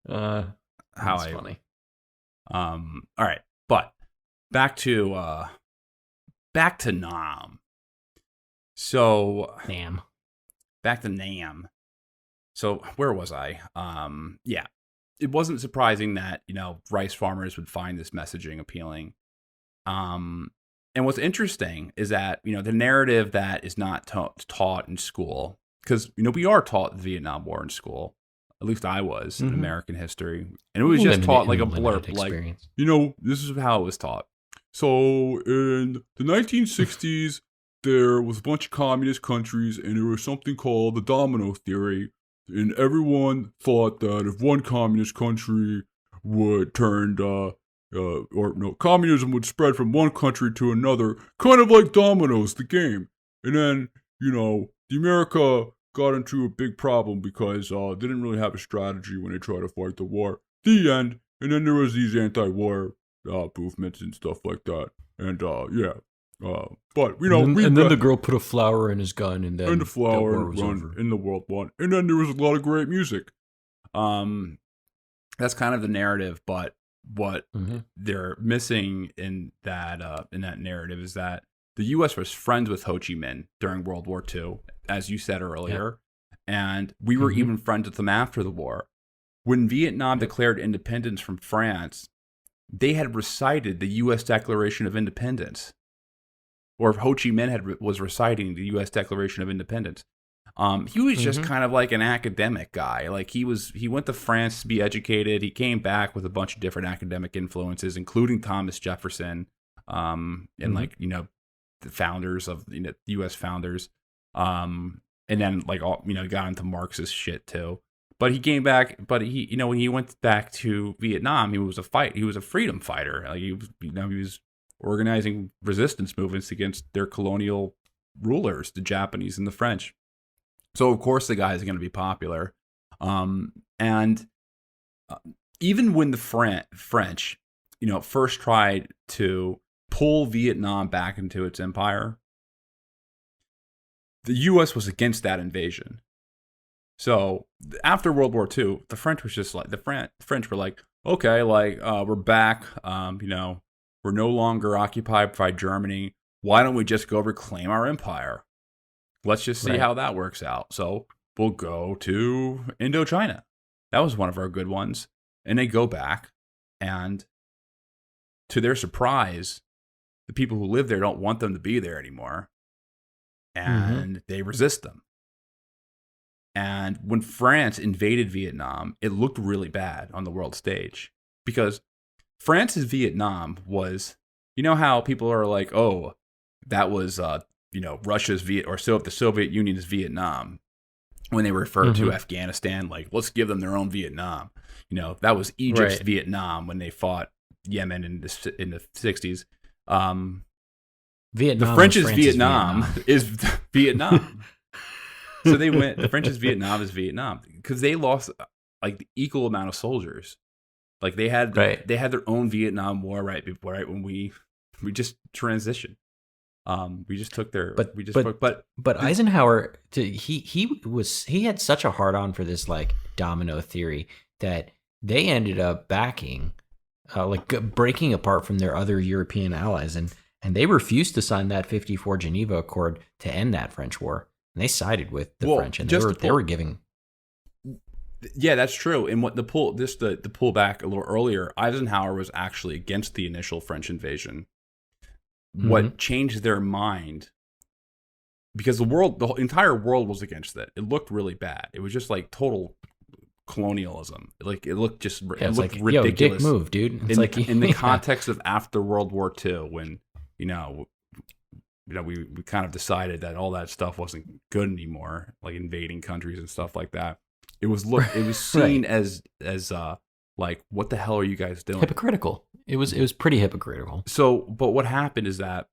That's funny. All right, but back to Nam. So Nam. Back to Nam. So where was I? Yeah, it wasn't surprising that rice farmers would find this messaging appealing. And what's interesting is that, the narrative that is not taught in school, because, we are taught the Vietnam War in school. At least I was in American history. And it was just taught like a blurb. Like, this is how it was taught. So in the 1960s, there was a bunch of communist countries and there was something called the Domino Theory. And everyone thought that if one communist country turned or no, communism would spread from one country to another, kind of like dominoes, the game. And then, the America got into a big problem because they didn't really have a strategy when they tried to fight the war. The end. And then there was these anti-war movements and stuff like that. And yeah. But and then the girl put a flower in his gun, and then the flower the war was run over. in the world won. And then there was a lot of great music. That's kind of the narrative, but what Mm-hmm. they're missing in that narrative is that the U.S. was friends with Ho Chi Minh during World War II, as you said earlier, and we were Mm-hmm. even friends with them after the war. When Vietnam declared independence from France, they had recited the U.S. Declaration of Independence, or Ho Chi Minh was reciting the U.S. Declaration of Independence. He was just kind of like an academic guy. Like he went to France to be educated. He came back with a bunch of different academic influences, including Thomas Jefferson, and the founders of the U.S. founders, and then got into Marxist shit too. But he came back. But when he went back to Vietnam, he was a freedom fighter. Like he was organizing resistance movements against their colonial rulers, the Japanese and the French. So of course the guy is going to be popular, and even when the French, first tried to pull Vietnam back into its empire, the U.S. was against that invasion. So after World War II, the French was just like the French were like, okay, we're back, we're no longer occupied by Germany. Why don't we just go reclaim our empire? Let's just see how that works out. So we'll go to Indochina. That was one of our good ones. And they go back, and to their surprise, the people who live there don't want them to be there anymore. And they resist them. And when France invaded Vietnam, it looked really bad on the world stage. Because France's Vietnam was, how people are like, oh, that was Russia's the Soviet Union's Vietnam, when they refer to Afghanistan, like, let's give them their own Vietnam. That was Egypt's Vietnam when they fought Yemen in the 60s. Vietnam, the French's Vietnam is Vietnam. So they went. The French's Vietnam is Vietnam because they lost like the equal amount of soldiers. Like they had their own Vietnam War right when we just transitioned. We just took their, but Eisenhower, he had such a hard on for this like domino theory that they ended up backing, breaking apart from their other European allies, and they refused to sign that 1954 Geneva Accord to end that French war, and they sided with the French, and they were giving. Yeah, that's true. And what to pull back a little earlier, Eisenhower was actually against the initial French invasion. What changed their mind, because the entire world was against it. It looked really bad. It was just like total colonialism. Like it looked ridiculous. Yo, dick move, dude. It's in the context of after World War II, when we kind of decided that all that stuff wasn't good anymore, like invading countries and stuff like that. It was seen as like, what the hell are you guys doing? Hypocritical. It was pretty hypocritical. So, but what happened is that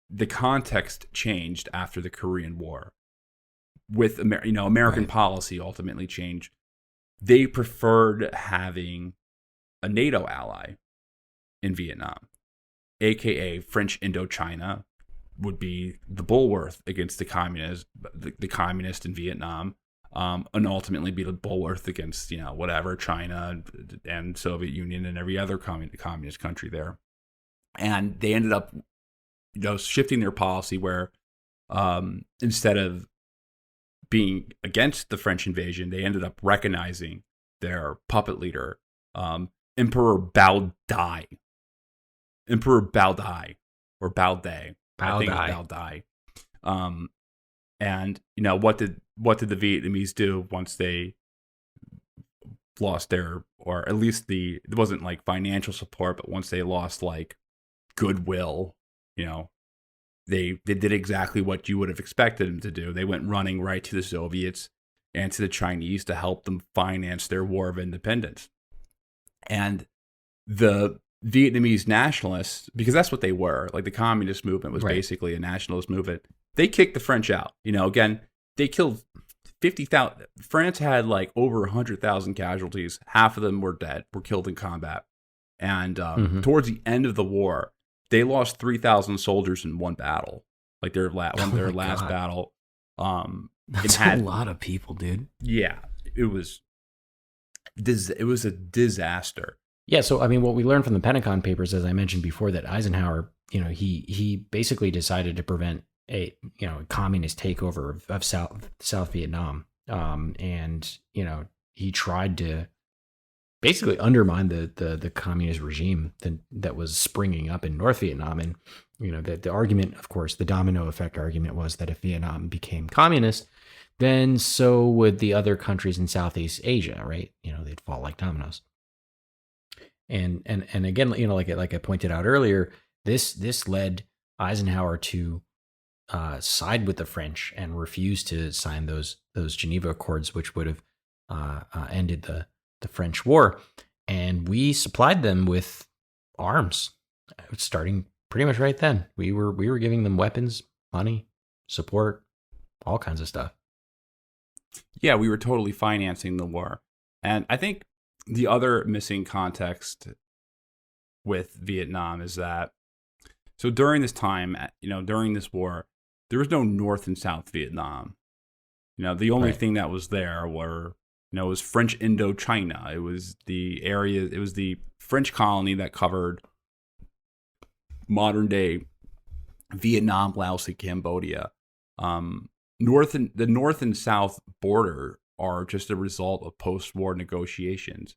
the context changed after the Korean War. With American policy ultimately changed. They preferred having a NATO ally in Vietnam, aka French Indochina, would be the bulwark against the communist in Vietnam. And ultimately be the bulwark against, China and Soviet Union and every other communist country there. And they ended up, shifting their policy where instead of being against the French invasion, they ended up recognizing their puppet leader, Emperor Bao Dai. Emperor Bao Dai, or Bao Dai. I think it's Bao Dai. And what did the Vietnamese do once they lost their, or at least it wasn't like financial support, but once they lost like goodwill, they did exactly what you would have expected them to do. They went running right to the Soviets and to the Chinese to help them finance their war of independence. And the Vietnamese nationalists, because that's what they were. Like the communist movement was basically a nationalist movement. They kicked the French out. Again, they killed 50,000. France had like over 100,000 casualties. Half of them were killed in combat. And towards the end of the war, they lost 3,000 soldiers in one battle. Like their last battle. That's a lot of people, dude. Yeah, it was a disaster. Yeah, so I mean, what we learned from the Pentagon Papers, as I mentioned before, that Eisenhower, he basically decided to prevent a communist takeover of South Vietnam, and he tried to basically undermine the communist regime that was springing up in North Vietnam. And the argument, of course, the domino effect argument was that if Vietnam became communist, then so would the other countries in Southeast Asia, right? They'd fall like dominoes. And again, like I pointed out earlier, this led Eisenhower to side with the French and refuse to sign those Geneva Accords, which would have ended the French war. And we supplied them with arms, starting pretty much right then. We were giving them weapons, money, support, all kinds of stuff. Yeah, we were totally financing the war. And I think the other missing context with Vietnam is that, so during this time, during this war, there was no North and South Vietnam. The only thing that was there was French Indochina. It was the French colony that covered modern day Vietnam, Laos, and Cambodia. The North and South border are just a result of post-war negotiations.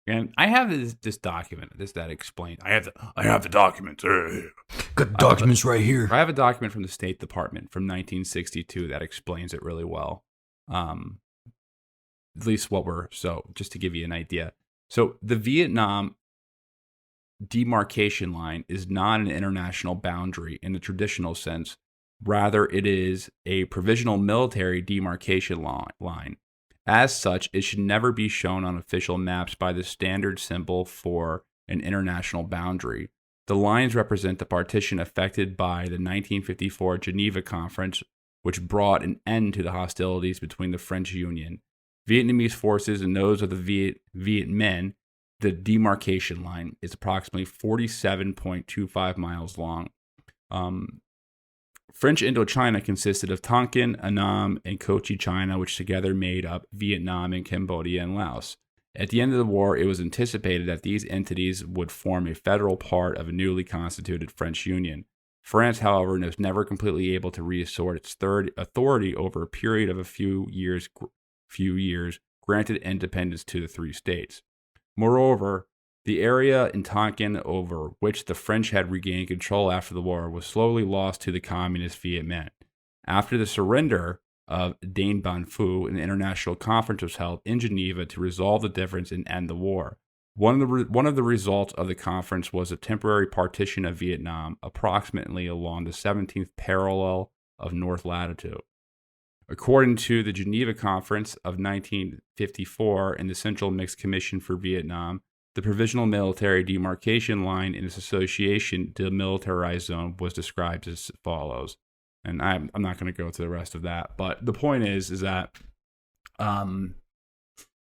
And I have this document that explains. I have the documents. Got the documents right here. I have a document from the State Department from 1962 that explains it really well. At least just to give you an idea. So the Vietnam Demarcation Line is not an international boundary in the traditional sense. Rather, it is a provisional military demarcation line. As such, it should never be shown on official maps by the standard symbol for an international boundary. The lines represent the partition effected by the 1954 Geneva Conference, which brought an end to the hostilities between the French Union, Vietnamese forces, and those of the Viet Minh. The demarcation line is approximately 47.25 miles long. French Indochina consisted of Tonkin, Annam, and Cochin China, which together made up Vietnam and Cambodia and Laos. At the end of the war, it was anticipated that these entities would form a federal part of a newly constituted French Union. France, however, was never completely able to reassert its third authority over a period of a few years, granted independence to the three states. Moreover, the area in Tonkin over which the French had regained control after the war was slowly lost to the communist Viet Minh. After the surrender of Dien Bien Phu, an international conference was held in Geneva to resolve the difference and end the war. One of the results of the conference was a temporary partition of Vietnam, approximately along the 17th parallel of north latitude. According to the Geneva Conference of 1954 and the Central Mixed Commission for Vietnam, the Provisional Military Demarcation Line in its association demilitarized zone was described as follows. And I'm not going to go to the rest of that, but the point is that,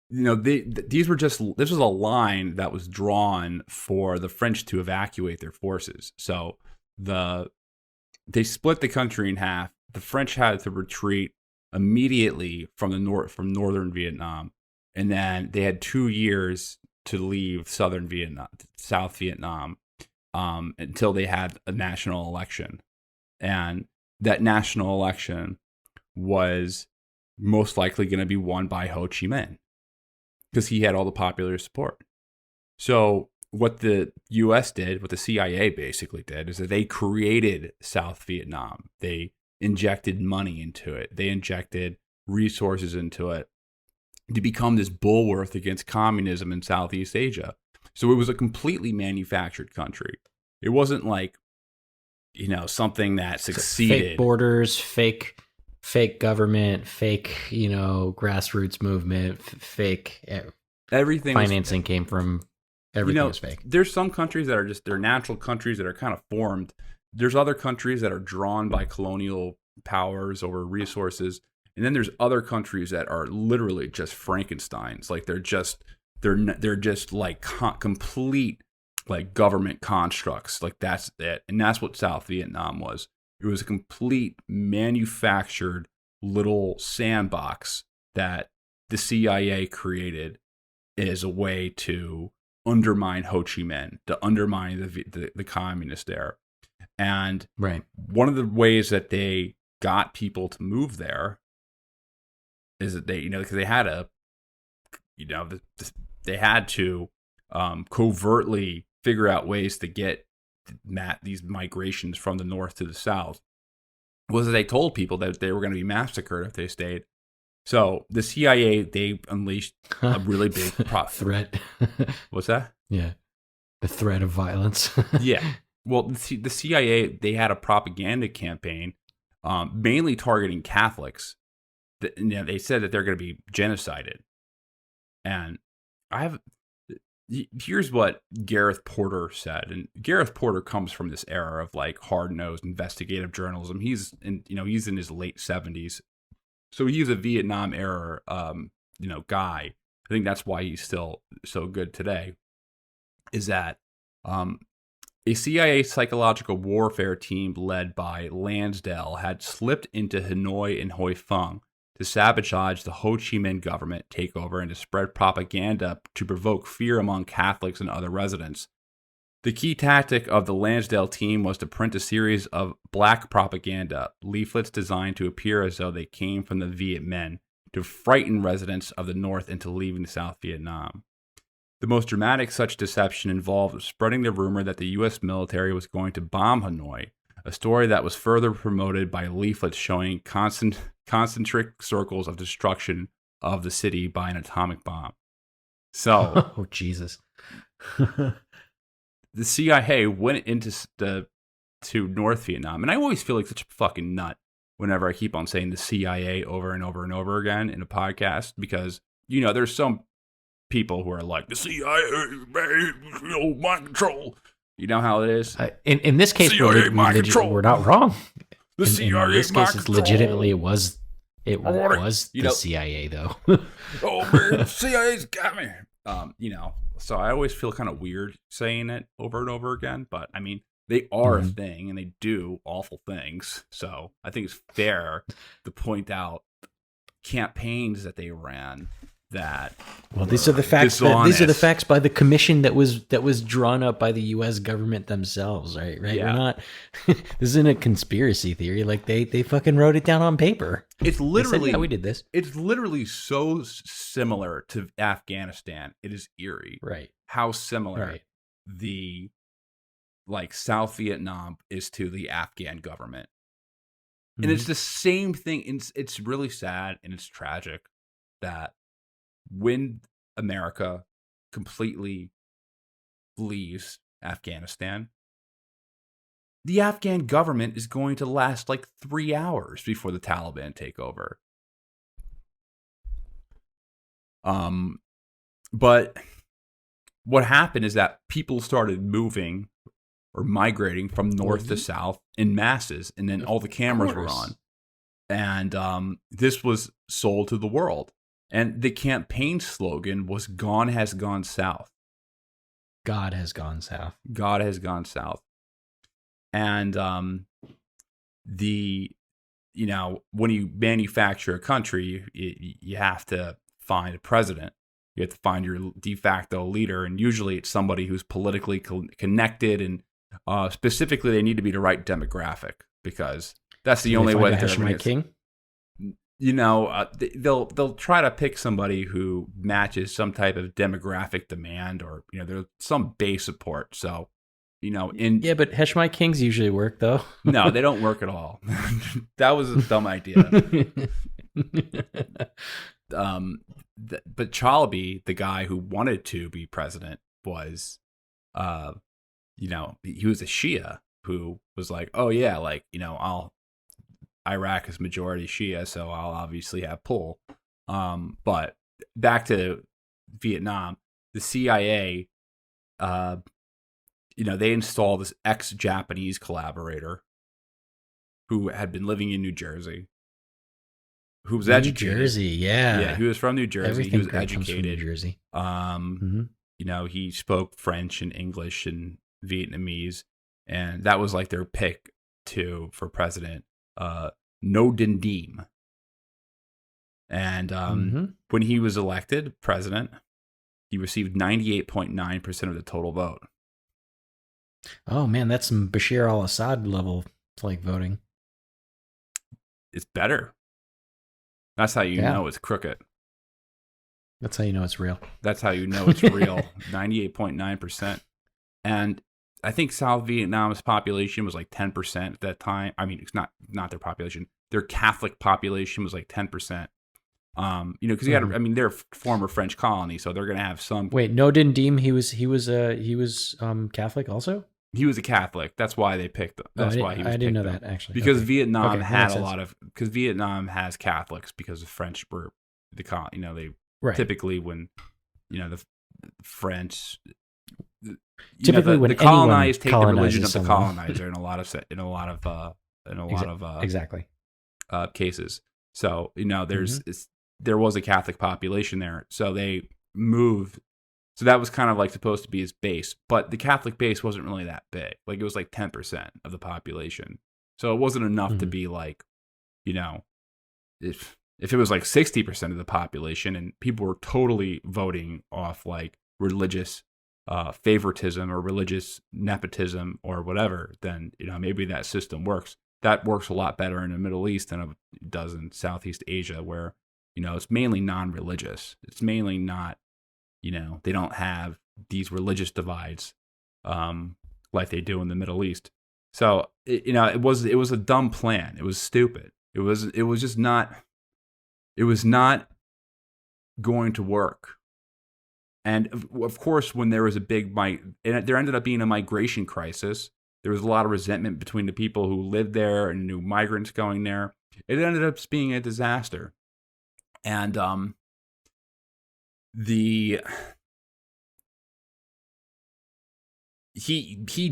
this was a line that was drawn for the French to evacuate their forces. So they split the country in half. The French had to retreat immediately from northern Vietnam, and then they had 2 years to leave South Vietnam, until they had a national election. And that national election was most likely going to be won by Ho Chi Minh because he had all the popular support. So what the U.S. did, what the CIA basically did, is that they created South Vietnam. They injected money into it. They injected resources into it to become this bulwark against communism in Southeast Asia. So it was a completely manufactured country. It wasn't like, something that succeeded. Fake borders, fake government, fake, grassroots movement, fake everything. Financing came from Everything is fake. There's some countries that are just, they're natural countries that are kind of formed. There's other countries that are drawn by colonial powers over resources. And then there's other countries that are literally just Frankensteins. Like they're just like complete like government constructs. Like that's it. And that's what South Vietnam was. It was a complete manufactured little sandbox that the CIA created as a way to undermine Ho Chi Minh, to undermine the communists there. And one of the ways that they got people to move there is that they, because they had they had to covertly figure out ways to get these migrations from the north to the south. Was that they told people that they were going to be massacred if they stayed. So the CIA, they unleashed a really big threat. What's that? Yeah, the threat of violence. Yeah. Well, the CIA, they had a propaganda campaign, mainly targeting Catholics. They said that they're going to be genocided. And here's what Gareth Porter said. And Gareth Porter comes from this era of like hard-nosed investigative journalism. He's in his late 70s. So he's a Vietnam era, guy. I think that's why he's still so good today. Is that a CIA psychological warfare team led by Lansdale had slipped into Hanoi and Hoi Phong to sabotage the Ho Chi Minh government takeover and to spread propaganda to provoke fear among Catholics and other residents. The key tactic of the Lansdale team was to print a series of black propaganda leaflets designed to appear as though they came from the Viet Minh to frighten residents of the North into leaving South Vietnam. The most dramatic such deception involved spreading the rumor that the U.S. military was going to bomb Hanoi, a story that was further promoted by leaflets showing concentric circles of destruction of the city by an atomic bomb. So, oh Jesus. The CIA went into to North Vietnam, and I always feel like such a fucking nut whenever I keep on saying the CIA over and over and over again in a podcast, because there's some people who are like, the CIA, mind control. You know how it is. In this case, we're not wrong. The CIA, in this case, it's legitimately it was the CIA though. Oh man, the CIA's got me. So I always feel kind of weird saying it over and over again, but I mean, they are a thing and they do awful things. So I think it's fair to point out campaigns that they ran that. Well, these are the facts. These are the facts by the commission that was drawn up by the U.S. government themselves. Right. Yeah. We're not. This isn't a conspiracy theory. Like they fucking wrote it down on paper. It's literally how we did this. It's literally so similar to Afghanistan. It is eerie. Right. How similar the South Vietnam is to the Afghan government. And it's the same thing. It's really sad and it's tragic that when America completely leaves Afghanistan, the Afghan government is going to last like 3 hours before the Taliban take over. But what happened is that people started moving or migrating from north to south in masses, and then all the cameras were on. And this was sold to the world. And the campaign slogan was "God has gone south." God has gone south. God has gone south. And when you manufacture a country, you have to find a president. You have to find your de facto leader, and usually it's somebody who's politically connected, and specifically they need to be the right demographic, because that's the only way that they're going to king. They'll try to pick somebody who matches some type of demographic demand, or there's some base support. So, but Heshmai Kings usually work though. No, they don't work at all. That was a dumb idea. But Chalby, the guy who wanted to be president, was, he was a Shia who was like, oh yeah, Iraq is majority Shia, so I'll obviously have pull. But back to Vietnam, the CIA they install this ex-Japanese collaborator who had been living in New Jersey, who was educated. New Jersey, yeah. Yeah, he was from New Jersey. Everything he was great comes educated. from New Jersey. He spoke French and English and Vietnamese, and that was like their pick for president. No Din Diem. And when he was elected president, he received 98.9% of the total vote. Oh man, that's some Bashir al-Assad level like voting. It's better. That's how you know it's crooked. That's how you know it's real. That's how you know it's real. 98.9%. And I think South Vietnam's population was like 10% at that time. I mean, it's not their population. Their Catholic population was like 10%. Because they're a former French colony, so they're going to have some. Wait, no Din Diem, he was Catholic also? He was a Catholic. That's why they picked him. That's why he was. I didn't know that actually. Because Vietnam had a lot of Vietnam has Catholics because the French were typically when the French typically when the colonized take the religion of the someone. colonizer in a lot of exactly cases. So there was a Catholic population there, so they moved. So that was kind of like supposed to be his base, but the Catholic base wasn't really that big. Like it was like 10% of the population, so it wasn't enough to be like, if it was like 60% of the population and people were totally voting off like religious favoritism or religious nepotism or whatever, then maybe that system works. That works a lot better in the Middle East than it does in Southeast Asia, where it's mainly non-religious. It's mainly not. They don't have these religious divides like they do in the Middle East. So it was a dumb plan. It was stupid. It was just not. It was not going to work. And of course, when there was a big there ended up being a migration crisis. There was a lot of resentment between the people who lived there and new migrants going there. It ended up being a disaster. And he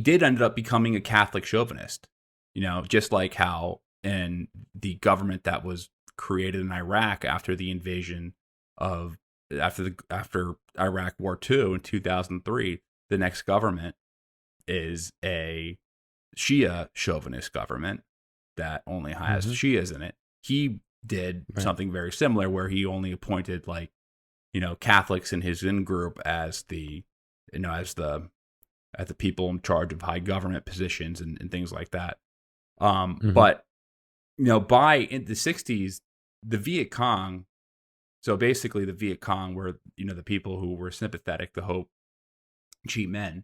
did end up becoming a Catholic chauvinist, just like how in the government that was created in Iraq after the invasion after Iraq War II in 2003, the next government is a Shia chauvinist government that only has Shias in it. He did something very similar where he only appointed Catholics in his in-group as the people in charge of high government positions and things like that. But by in the 60s, the Viet Cong, so basically the Viet Cong were the people who were sympathetic to Chi Minh,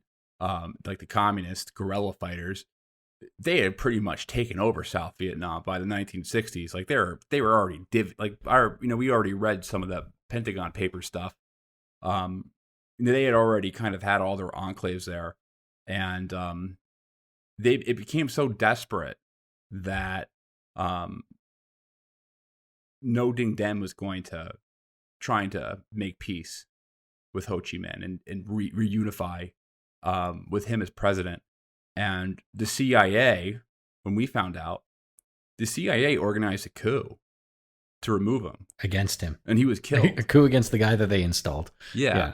like the communist guerrilla fighters. They had pretty much taken over South Vietnam by the 1960s. Like they were already we already read some of the Pentagon paper stuff. They had already kind of had all their enclaves there, and it became so desperate that No Ding Diem was trying to make peace with Ho Chi Minh and reunify with him as president. And the CIA, when we found out, the CIA organized a coup to remove him against him, and he was killed. A coup against the guy that they installed. Yeah.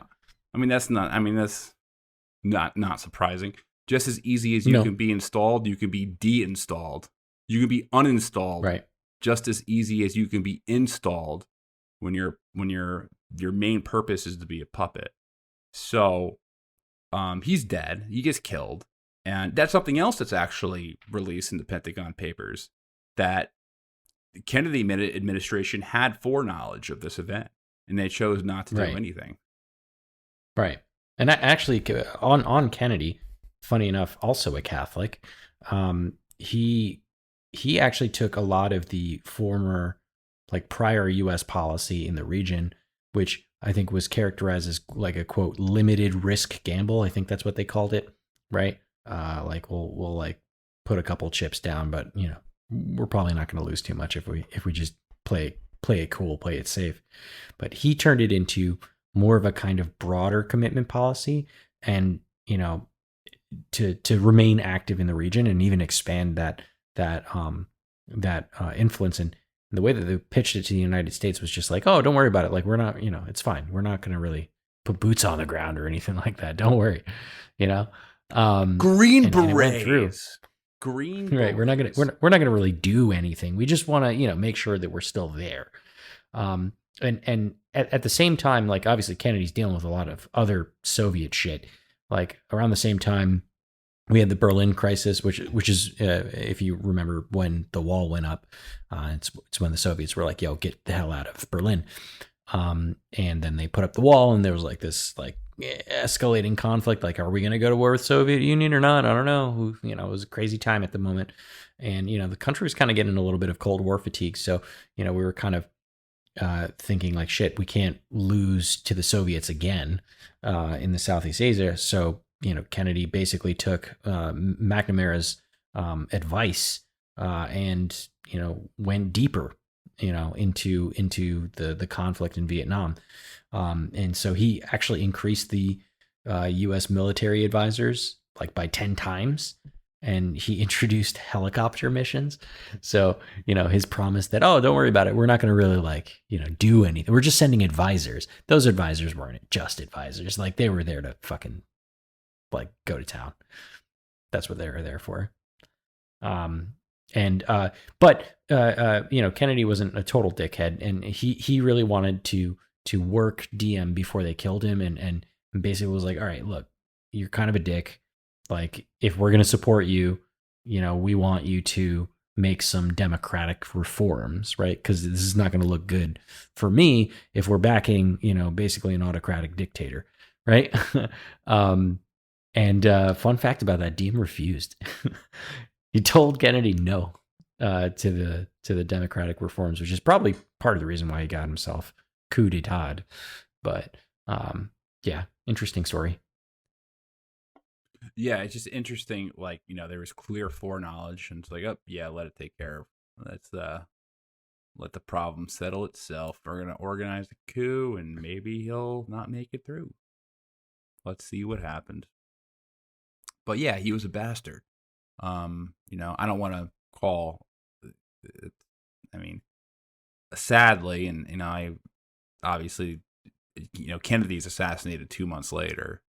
That's not surprising. Just as easy as you can be installed, you can be deinstalled. You can be uninstalled. Right. Just as easy as you can be installed when your main purpose is to be a puppet. So, he's dead. He gets killed. And that's something else that's actually released in the Pentagon Papers, that the Kennedy administration had foreknowledge of this event, and they chose not to do anything. Right. And actually, on Kennedy, funny enough, also a Catholic, he actually took a lot of the former, prior U.S. policy in the region, which I think was characterized as like a, quote, limited risk gamble. I think that's what they called it, right? We'll put a couple chips down, but we're probably not going to lose too much if we just play it cool, play it safe. But he turned it into more of a kind of broader commitment policy, and you know, to remain active in the region and even expand that influence. And the way that they pitched it to the United States was just like, oh, don't worry about it. Like, we're not, you know, it's fine. We're not going to really put boots on the ground or anything like that. Don't worry, you know. Green and it went through. berets. Green Right. berets. We're not gonna really do anything. We just want to, you know, make sure that we're still there. And at the same time, like obviously Kennedy's dealing with a lot of other Soviet shit. Like around the same time, we had the Berlin crisis, which is if you remember when the wall went up, it's when the Soviets were like, "Yo, get the hell out of Berlin," and then they put up the wall, and there was like this like escalating conflict. Like, are we going to go to war with Soviet Union or not? I don't know. You know, it was a crazy time at the moment, and you know, the country was kind of getting a little bit of Cold War fatigue. So you know, we were kind of thinking like, shit, we can't lose to the Soviets again in the Southeast Asia. So, you know, Kennedy basically took McNamara's advice and, you know, went deeper, you know, into the conflict in Vietnam. And so he actually increased the U.S. military advisors like by 10 times. And he introduced helicopter missions. So, you know, his promise that, oh, don't worry about it. We're not going to really like, you know, do anything. We're just sending advisors. Those advisors weren't just advisors. Like they were there to fucking like go to town. That's what they were there for. But you know, Kennedy wasn't a total dickhead, and he really wanted to work DM before they killed him, and basically was like, all right, look, you're kind of a dick. Like, if we're going to support you, you know, we want you to make some democratic reforms, right? Because this is not going to look good for me if we're backing, you know, basically an autocratic dictator, right? Fun fact about that, Diem refused. He told Kennedy no to the democratic reforms, which is probably part of the reason why he got himself coup d'etat. But yeah, interesting story. Yeah, it's just interesting. Like, you know, there was clear foreknowledge, and it's like, oh yeah, let it take care of. Let's let the problem settle itself. We're gonna organize a coup, and maybe he'll not make it through. Let's see what happened. But yeah, he was a bastard. You know, I don't want to call. I mean, sadly, and you know, I obviously, you know, Kennedy's assassinated 2 months later.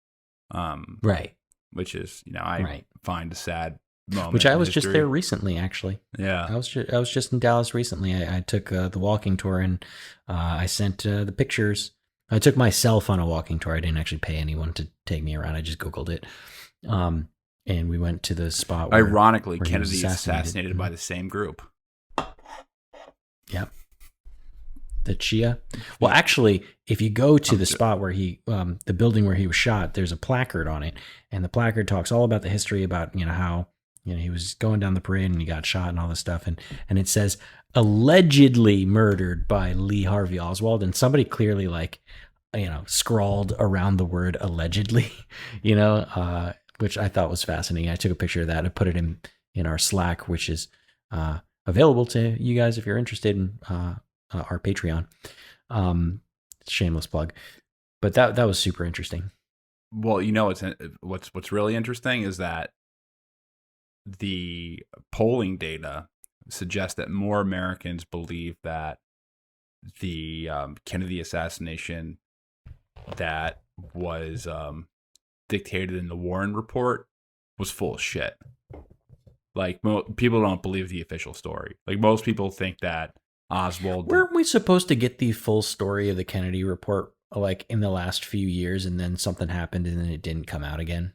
Right. Which is, you know, I find a sad moment. Which I was just there recently, actually. Yeah, I was just in Dallas recently. I took the walking tour, and I sent the pictures. I took myself on a walking tour. I didn't actually pay anyone to take me around. I just Googled it, and we went to the spot. Ironically, where Kennedy is assassinated by the same group. Yep. The Chia. Well, actually, if you go to the spot where he, the building where he was shot, there's a placard on it, and the placard talks all about the history about, you know, how, you know, he was going down the parade and he got shot and all this stuff, and it says allegedly murdered by Lee Harvey Oswald, and somebody clearly like, you know, scrawled around the word allegedly, you know, which I thought was fascinating. I took a picture of that and put it in our Slack, which is available to you guys if you're interested in our Patreon. Shameless plug, but that was super interesting. Well, you know, what's really interesting is that the polling data suggests that more Americans believe that the Kennedy assassination that was dictated in the Warren report was full of shit. Like, people don't believe the official story. Like, most people think that Oswald. Weren't we supposed to get the full story of the Kennedy report like in the last few years, and then something happened and then it didn't come out again?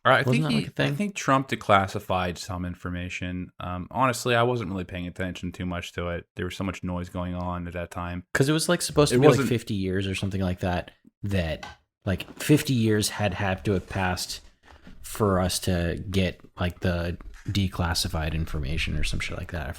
I think Trump declassified some information. Honestly, I wasn't really paying attention too much to it. There was so much noise going on at that time. Because it was like supposed to be like 50 years or something like that. That like 50 years had to have passed for us to get like the declassified information or some shit like that. I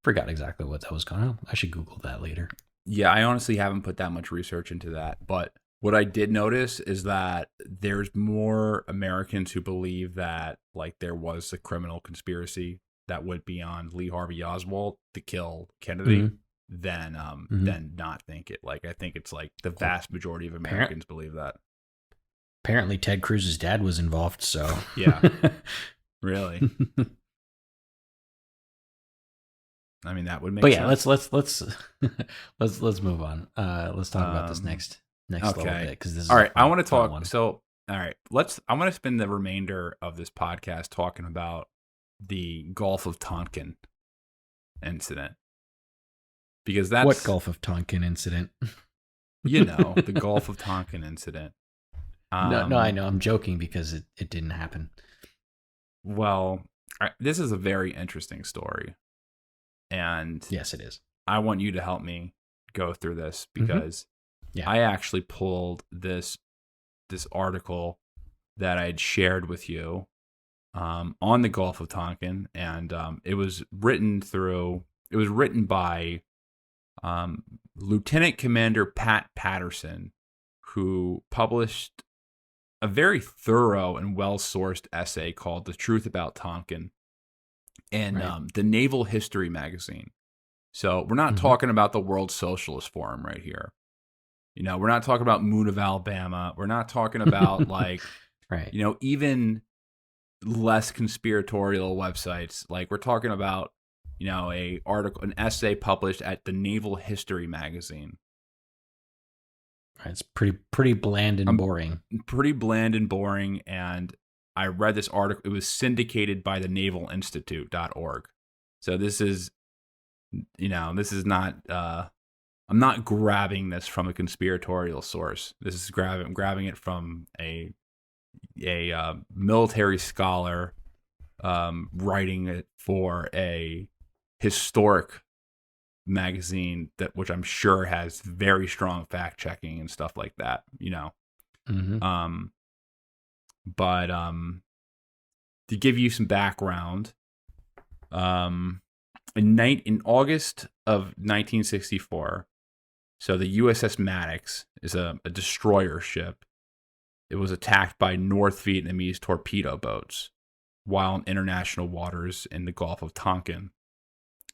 forgot exactly what that was going on. I should Google that later. Yeah, I honestly haven't put that much research into that. But what I did notice is that there's more Americans who believe that like there was a criminal conspiracy that went beyond Lee Harvey Oswald to kill Kennedy than not think it. Like, I think it's like the vast majority of Americans believe that. apparently Ted Cruz's dad was involved. So Yeah. Really? I mean, that would make But sense. yeah, let's move on. Let's talk about this next little bit, because this is all right. I want to fun talk. one. So, all right, I want to spend the remainder of this podcast talking about the Gulf of Tonkin incident, because that's What Gulf of Tonkin incident? the Gulf of Tonkin incident. No, I know. I'm joking because it didn't happen. Well, this is a very interesting story, and Yes, it is. I want you to help me go through this, because Yeah. I actually pulled this article that I had shared with you on the Gulf of Tonkin, and it was written by Lieutenant Commander Pat Patterson, who published a very thorough and well-sourced essay called "The Truth About Tonkin" in the Naval History magazine. So we're not talking about the World Socialist Forum right here. We're not talking about Moon of Alabama. We're not talking about even less conspiratorial websites. Like, we're talking about, an essay published at the Naval History magazine. It's pretty bland and boring. Pretty bland and boring. And I read this article. It was syndicated by the navalinstitute.org. So this is not, I'm not grabbing this from a conspiratorial source. I'm grabbing it from a military scholar writing it for a historic magazine which I'm sure has very strong fact checking and stuff like that. But to give you some background, in August of 1964. So the USS Maddox is a destroyer ship. It was attacked by North Vietnamese torpedo boats while in international waters in the Gulf of Tonkin.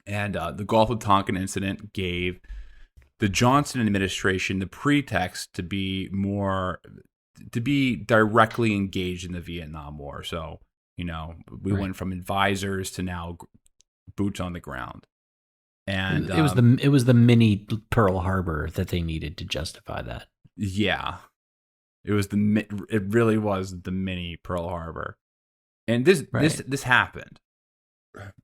And the Gulf of Tonkin incident gave the Johnson administration the pretext to be directly engaged in the Vietnam War. So, we went from advisors to now boots on the ground. And it was the mini Pearl Harbor that they needed to justify that. Yeah, it really was the mini Pearl Harbor, and this happened.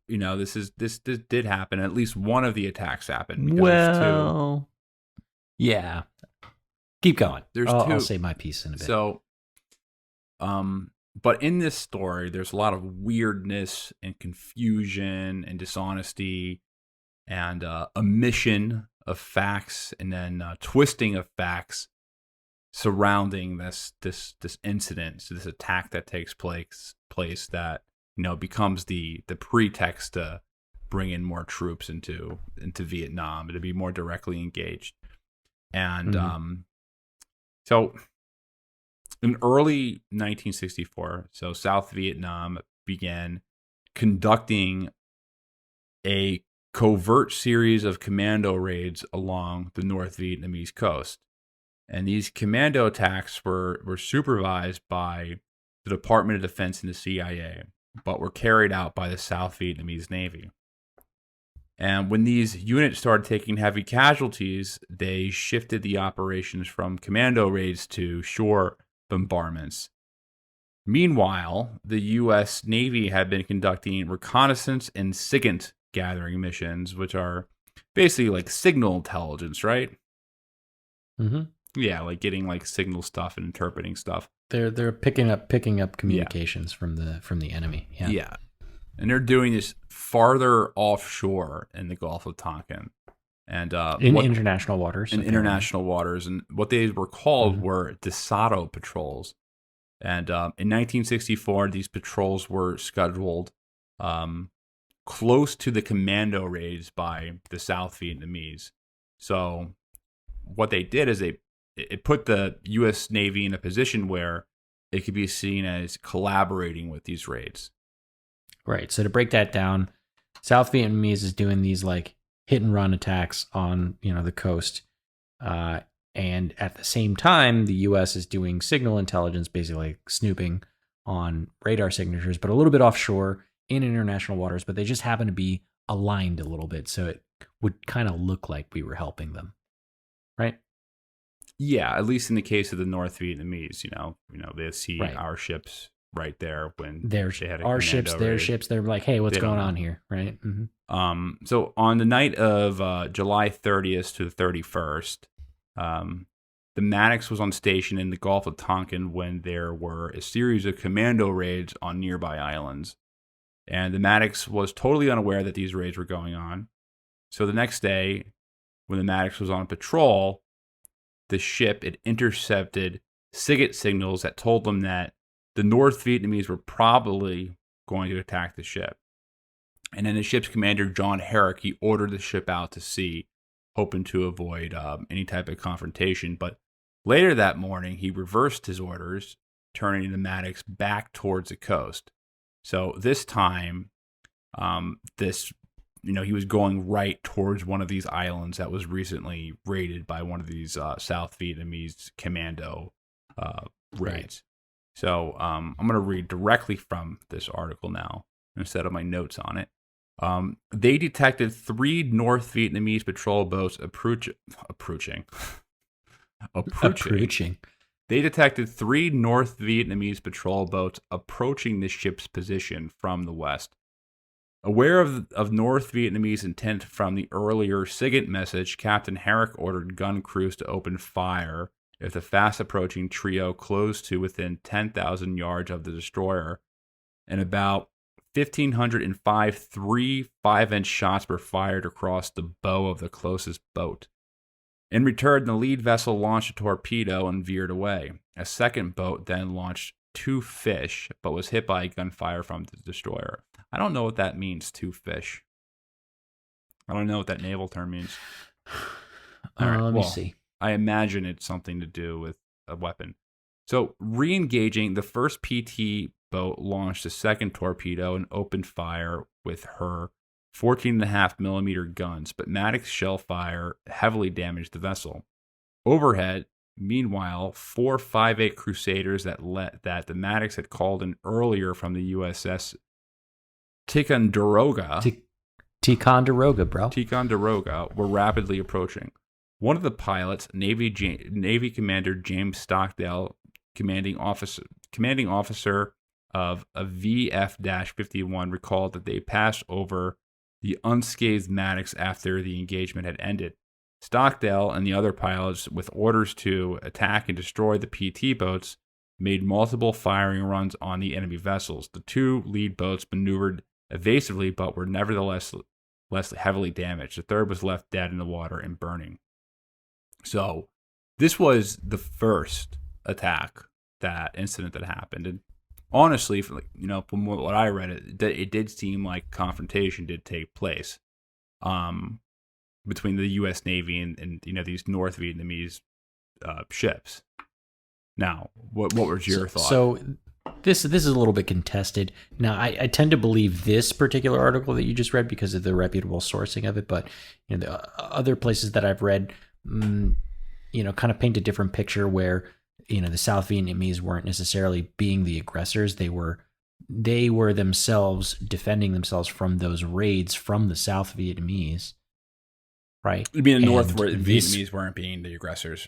This did happen. At least one of the attacks happened. Well, yeah. Keep going. There's two. I'll say my piece in a bit. So, but in this story, there's a lot of weirdness and confusion and dishonesty, and omission of facts, and then twisting of facts surrounding this incident, so this attack that takes place that becomes the pretext to bring in more troops into Vietnam, to be more directly engaged. And so in early 1964, so South Vietnam began conducting a covert series of commando raids along the North Vietnamese coast. And these commando attacks were supervised by the Department of Defense and the CIA, but were carried out by the South Vietnamese Navy. And when these units started taking heavy casualties, they shifted the operations from commando raids to shore bombardments. Meanwhile, the U.S. Navy had been conducting reconnaissance and SIGINT gathering missions, which are basically like signal intelligence, right? Yeah, like getting like signal stuff and interpreting stuff. They're picking up communications from the enemy. Yeah. And they're doing this farther offshore in the Gulf of Tonkin, and international waters. International waters, and what they were called were Desato Patrols. And in 1964, these patrols were scheduled close to the commando raids by the South Vietnamese. So what they did is it put the U.S. Navy in a position where it could be seen as collaborating with these raids. Right. So to break that down, South Vietnamese is doing these like hit and run attacks on the coast, And at the same time, the U.S. is doing signal intelligence, basically like snooping on radar signatures, but a little bit offshore in international waters, but they just happen to be aligned a little bit. So it would kind of look like we were helping them, right? Yeah, at least in the case of the North Vietnamese, they see Right. our ships right there when They had our ships, their ships. They're like, hey, what's going on here, right? Mm-hmm. So on the night of July 30th to the 31st, the Maddox was on station in the Gulf of Tonkin when there were a series of commando raids on nearby islands. And the Maddox was totally unaware that these raids were going on. So the next day, when the Maddox was on patrol, the ship had intercepted SIGINT signals that told them that the North Vietnamese were probably going to attack the ship. And then the ship's commander, John Herrick, he ordered the ship out to sea, hoping to avoid any type of confrontation. But later that morning, he reversed his orders, turning the Maddox back towards the coast. So this time, he was going right towards one of these islands that was recently raided by one of these South Vietnamese commando raids. Right. So I'm going to read directly from this article now instead of my notes on it. They detected 3 North Vietnamese patrol boats approaching. They detected 3 North Vietnamese patrol boats approaching the ship's position from the west. Aware of North Vietnamese intent from the earlier SIGINT message, Captain Herrick ordered gun crews to open fire if the fast-approaching trio closed to within 10,000 yards of the destroyer, and about 1,505 3 5-inch shots were fired across the bow of the closest boat. In return, the lead vessel launched a torpedo and veered away. A second boat then launched 2 fish, but was hit by gunfire from the destroyer. I don't know what that means, 2 fish. I don't know what that naval term means. Let me see. I imagine it's something to do with a weapon. So, re-engaging, the first PT boat launched a second torpedo and opened fire with her 14.5 millimeter guns, but Maddox shell fire heavily damaged the vessel. Overhead, meanwhile, 4 5/8 Crusaders that the Maddox had called in earlier from the USS Ticonderoga, bro. Ticonderoga were rapidly approaching. One of the pilots, Navy Commander James Stockdale, commanding officer of a VF-51, recalled that they passed over the unscathed Maddox after the engagement had ended. Stockdale and the other pilots, with orders to attack and destroy the PT boats, made multiple firing runs on the enemy vessels. The 2 lead boats maneuvered evasively, but were nevertheless less heavily damaged. The third was left dead in the water and burning. So this was the first incident that happened. And honestly, from what I read, it did seem like confrontation did take place between the U.S. Navy and these North Vietnamese ships. Now, what was your thought? So this is a little bit contested. Now, I tend to believe this particular article that you just read because of the reputable sourcing of it, but the other places that I've read, kind of paint a different picture where the South Vietnamese weren't necessarily being the aggressors. They were themselves defending themselves from those raids from the South Vietnamese. Right. You mean the North Vietnamese weren't being the aggressors?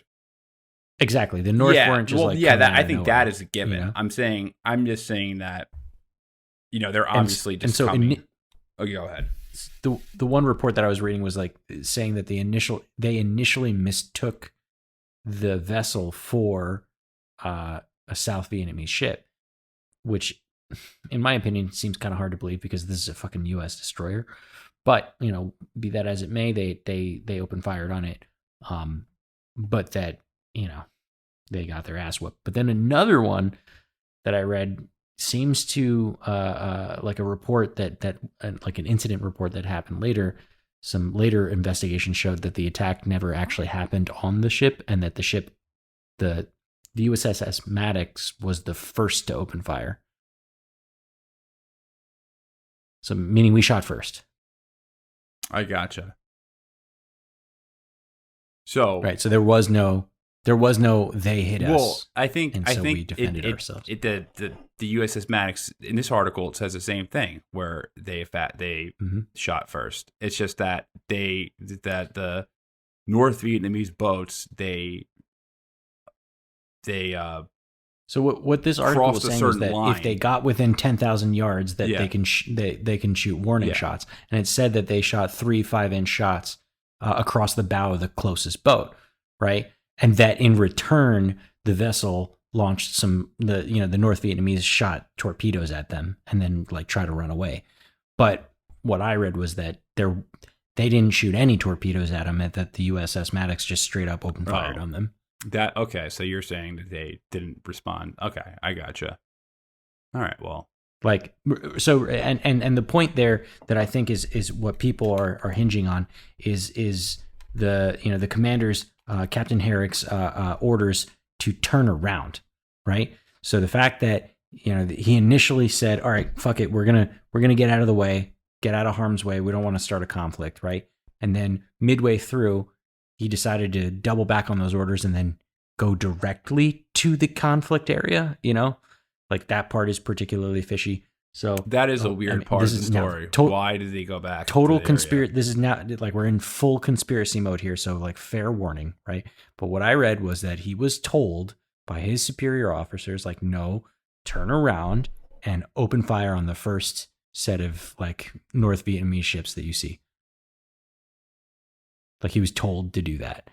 Exactly. The North weren't just I think that is a given. I'm just saying that, they're obviously just coming. Go ahead. The one report that I was reading was saying that they initially mistook the vessel for a South Vietnamese ship, which, in my opinion, seems kind of hard to believe because this is a fucking U.S. destroyer. But be that as it may, they opened fire on it, but that they got their ass whooped. But then another one that I read seems to like a report that like an incident report that happened later. Some later investigation showed that the attack never actually happened on the ship, and that the ship, the USS Maddox, was the first to open fire. So meaning we shot first. I gotcha. So right, so there was no There was no they hit us. Well, I think we defended ourselves. The USS Maddox in this article, it says the same thing where they shot first. It's just that the North Vietnamese boats so what this article was saying was that line. if they got within 10,000 yards, that they can shoot warning shots, and it said that they shot 3 5-inch shots across the bow of the closest boat, right? And that in return, the vessel launched the North Vietnamese shot torpedoes at them and then like try to run away. But what I read was that they didn't shoot any torpedoes at them, and that the USS Maddox just straight up open fired on them. So you're saying that they didn't respond. Okay, I gotcha. All right, well. Like, so, and the point there that I think is what people are hinging on is the commander's, Captain Herrick's, orders to turn around, right? So the fact that, he initially said, all right, fuck it, we're gonna get out of the way, get out of harm's way, we don't want to start a conflict, right? And then midway through, he decided to double back on those orders and then go directly to the conflict area, like that part is particularly fishy. So that is a weird part of the story. Why did they go back? Total conspiracy. This is now like we're in full conspiracy mode here. So like fair warning, right? But what I read was that he was told by his superior officers, like, no, turn around and open fire on the first set of like North Vietnamese ships that you see. Like he was told to do that.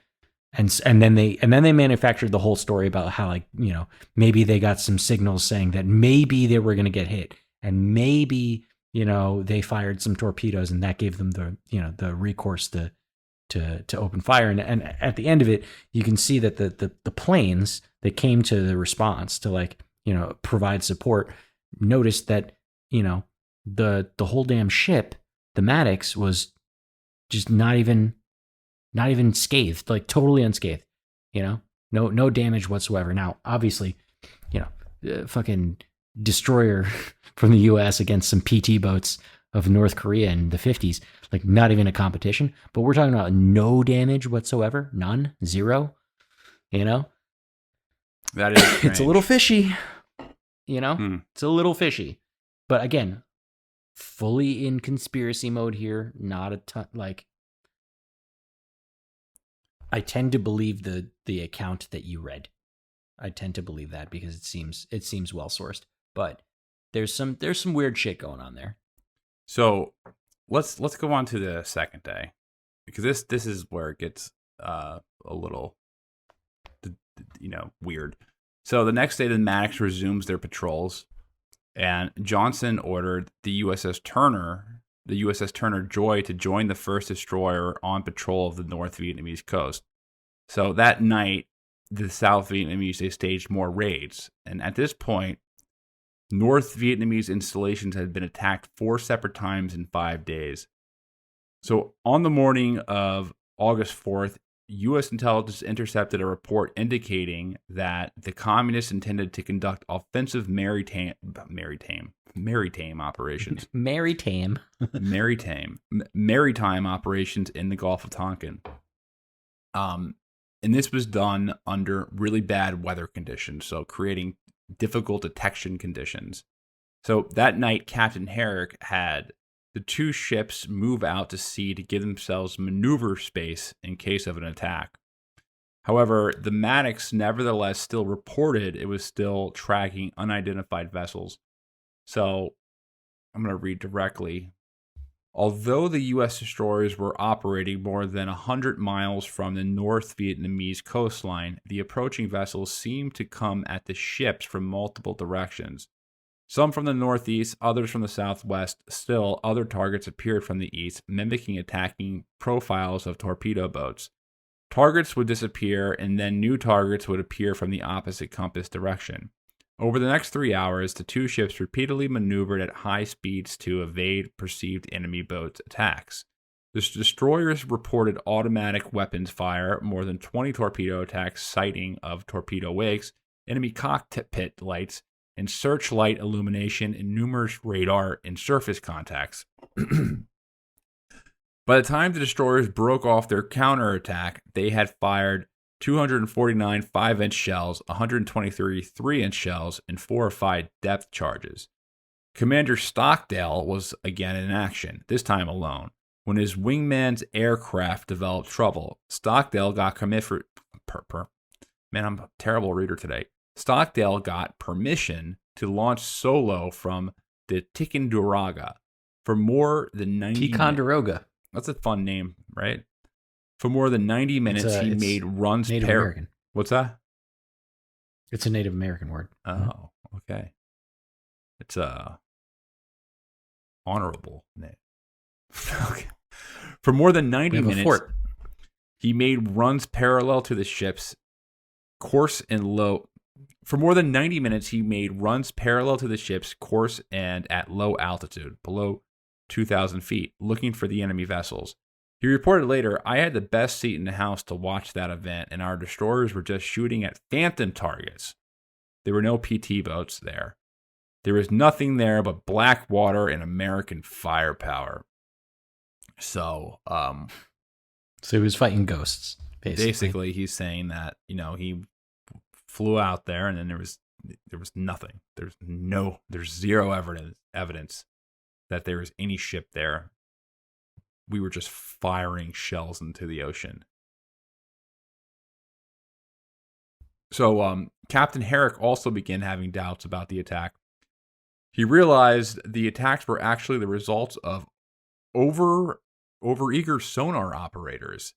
And then they manufactured the whole story about how, like, maybe they got some signals saying that maybe they were going to get hit, and maybe, they fired some torpedoes and that gave them the recourse to open fire. And at the end of it, you can see that the planes that came to the response to, like, provide support noticed that, the whole damn ship, the Maddox, was just not even scathed, like totally unscathed, no damage whatsoever. Now, obviously, fucking destroyer from the U.S. against some PT boats of North Korea in the 50s, like not even a competition, but we're talking about no damage whatsoever, none, zero, That is strange. It's a little fishy, It's a little fishy, but again, fully in conspiracy mode here, not a ton, like, I tend to believe the account that you read. I tend to believe that because it seems well sourced. But there's some weird shit going on there. So let's go on to the second day, because this is where it gets a little weird. So the next day, the Maddox resumes their patrols, and Johnson ordered the USS Turner Joy to join the first destroyer on patrol of the North Vietnamese coast. So that night, the South Vietnamese, they staged more raids. And at this point, North Vietnamese installations had been attacked 4 separate times in 5 days. So on the morning of August 4th, U.S. intelligence intercepted a report indicating that the communists intended to conduct offensive maritime operations. Maritime operations in the Gulf of Tonkin. And this was done under really bad weather conditions, so creating difficult detection conditions. So that night, Captain Herrick had the 2 ships move out to sea to give themselves maneuver space in case of an attack. However, the Maddox nevertheless still reported it was still tracking unidentified vessels. So I'm going to read directly. Although the U.S. destroyers were operating more than 100 miles from the North Vietnamese coastline, the approaching vessels seemed to come at the ships from multiple directions. Some from the northeast, others from the southwest. Still, other targets appeared from the east, mimicking attacking profiles of torpedo boats. Targets would disappear, and then new targets would appear from the opposite compass direction. Over the next 3 hours, the 2 ships repeatedly maneuvered at high speeds to evade perceived enemy boats' attacks. The destroyers reported automatic weapons fire, more than 20 torpedo attacks, sighting of torpedo wakes, enemy cockpit lights, and searchlight illumination, and numerous radar and surface contacts. By the time the destroyers broke off their counterattack, they had fired 249 5-inch shells, 123 3-inch shells, and 4 or 5 depth charges. Commander Stockdale was again in action, this time alone. When his wingman's aircraft developed trouble, Stockdale got Man, I'm a terrible reader today. Stockdale got permission to launch solo from the Ticonderoga for more than 90 Ticonderoga. That's a fun name, right? For more than 90 minutes, he made runs. Native American. What's that? It's a Native American word. Oh, okay. It's honorable name. Okay. For more than 90 minutes, he made runs parallel to the ship's course and low. For more than 90 minutes, he made runs parallel to the ship's course and at low altitude, below 2,000 feet, looking for the enemy vessels. He reported later, "I had the best seat in the house to watch that event, and our destroyers were just shooting at phantom targets. There were no PT boats there. There was nothing there but black water and American firepower." So he was fighting ghosts, basically he's saying that, he flew out there and then there was nothing. There's zero evidence that there was any ship there. We were just firing shells into the ocean. So Captain Herrick also began having doubts about the attack. He realized the attacks were actually the results of overeager sonar operators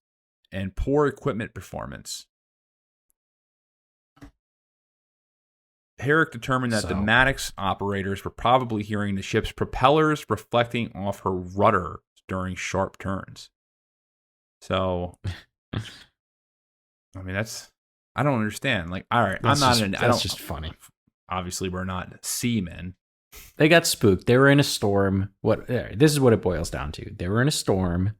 and poor equipment performance. Herrick determined that the Maddox operators were probably hearing the ship's propellers reflecting off her rudder during sharp turns. So, I mean, I don't understand. Like, all right, that's just funny. Obviously, we're not seamen. They got spooked. They were in a storm. This is what it boils down to. They were in a storm.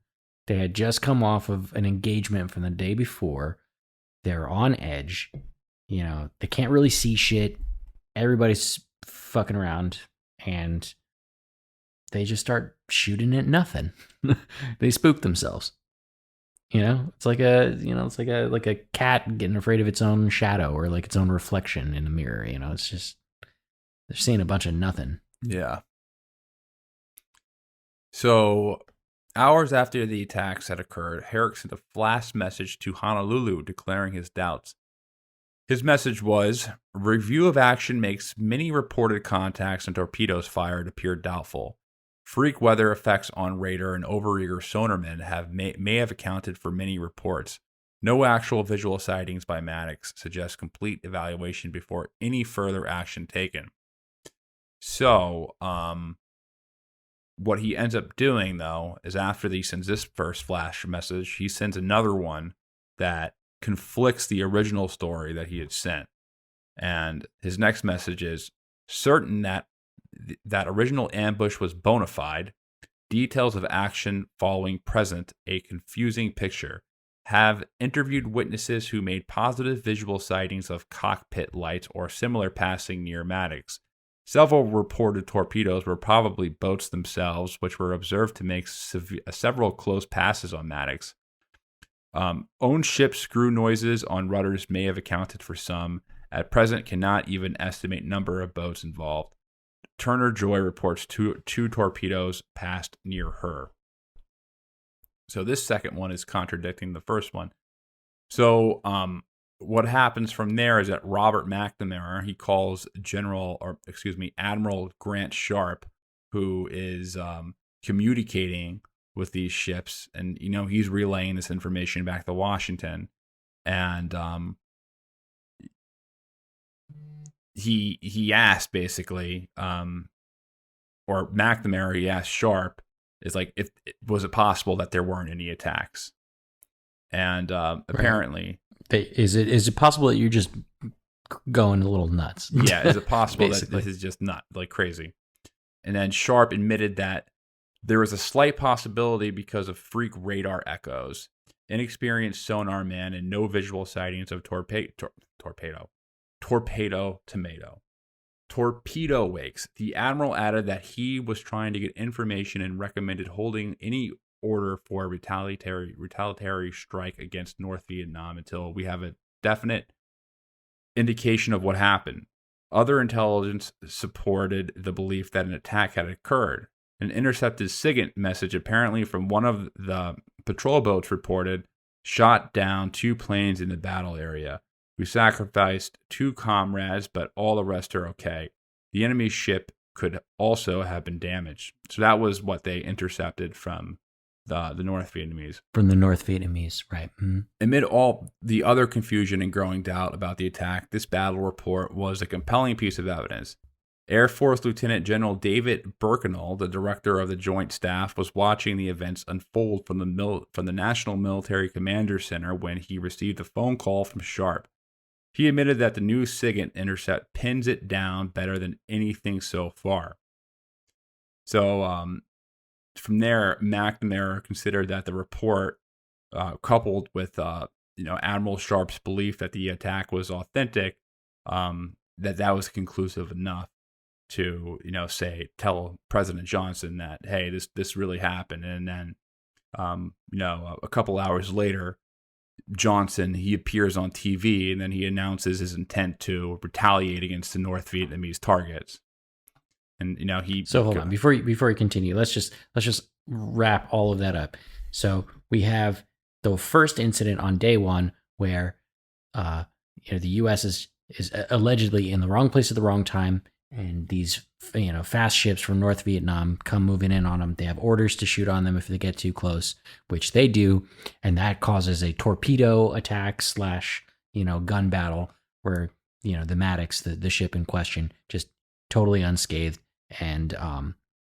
They had just come off of an engagement from the day before. They're on edge. They can't really see shit. Everybody's fucking around, and they just start shooting at nothing. They spook themselves. It's like a cat getting afraid of its own shadow or like its own reflection in a mirror. It's just they're seeing a bunch of nothing. Yeah. So, hours after the attacks had occurred, Herrick sent a flash message to Honolulu declaring his doubts. His message was, "Review of action makes many reported contacts and torpedoes fired appear doubtful. Freak weather effects on radar and overeager sonarmen may have accounted for many reports. No actual visual sightings by Maddox suggest complete evaluation before any further action taken." So, what he ends up doing, though, is after he sends this first flash message, he sends another one that conflicts the original story that he had sent. And his next message is, "Certain that original ambush was bona fide. Details of action following present a confusing picture. Have interviewed witnesses who made positive visual sightings of cockpit lights or similar passing near Maddox. Several reported torpedoes were probably boats themselves, which were observed to make several close passes on Maddox. Own ship screw noises on rudders may have accounted for some. At present, cannot even estimate number of boats involved. Turner Joy reports two torpedoes passed near her." So this second one is contradicting the first one. So what happens from there is that Robert McNamara, he calls Admiral Grant Sharp, who is communicating with these ships, and he's relaying this information back to Washington, and he asked basically, or McNamara, he asked Sharp, is like, if was it possible that there weren't any attacks, and apparently, is it possible that you're just going a little nuts? Yeah, is it possible that this is just not like crazy? And then Sharp admitted that there was a slight possibility because of freak radar echoes, inexperienced sonar men, and no visual sightings of torpedo wakes. The admiral added that he was trying to get information and recommended holding any order for a retaliatory strike against North Vietnam until we have a definite indication of what happened. Other intelligence supported the belief that an attack had occurred. An intercepted SIGINT message, apparently from one of the patrol boats, reported, shot down 2 planes in the battle area. We sacrificed 2 comrades, but all the rest are okay. The enemy ship could also have been damaged. So that was what they intercepted from the North Vietnamese. From the North Vietnamese, right. Mm-hmm. Amid all the other confusion and growing doubt about the attack, this battle report was a compelling piece of evidence. Air Force Lieutenant General David Birkenau, the director of the Joint Staff, was watching the events unfold from the National Military Commander Center when he received a phone call from Sharp. He admitted that the new SIGINT intercept pins it down better than anything so far. So from there, McNamara considered that the report, coupled with Admiral Sharp's belief that the attack was authentic, that was conclusive enough to tell President Johnson that, hey, this really happened. And then a couple hours later, Johnson, he appears on TV and then he announces his intent to retaliate against the North Vietnamese targets. And hold on, before you continue, let's just wrap all of that up. So we have the first incident on day one where the U.S. is allegedly in the wrong place at the wrong time, and these fast ships from North Vietnam come moving in on them. They have orders to shoot on them if they get too close, which they do, and that causes a torpedo attack / gun battle where the Maddox, the ship in question, just totally unscathed, and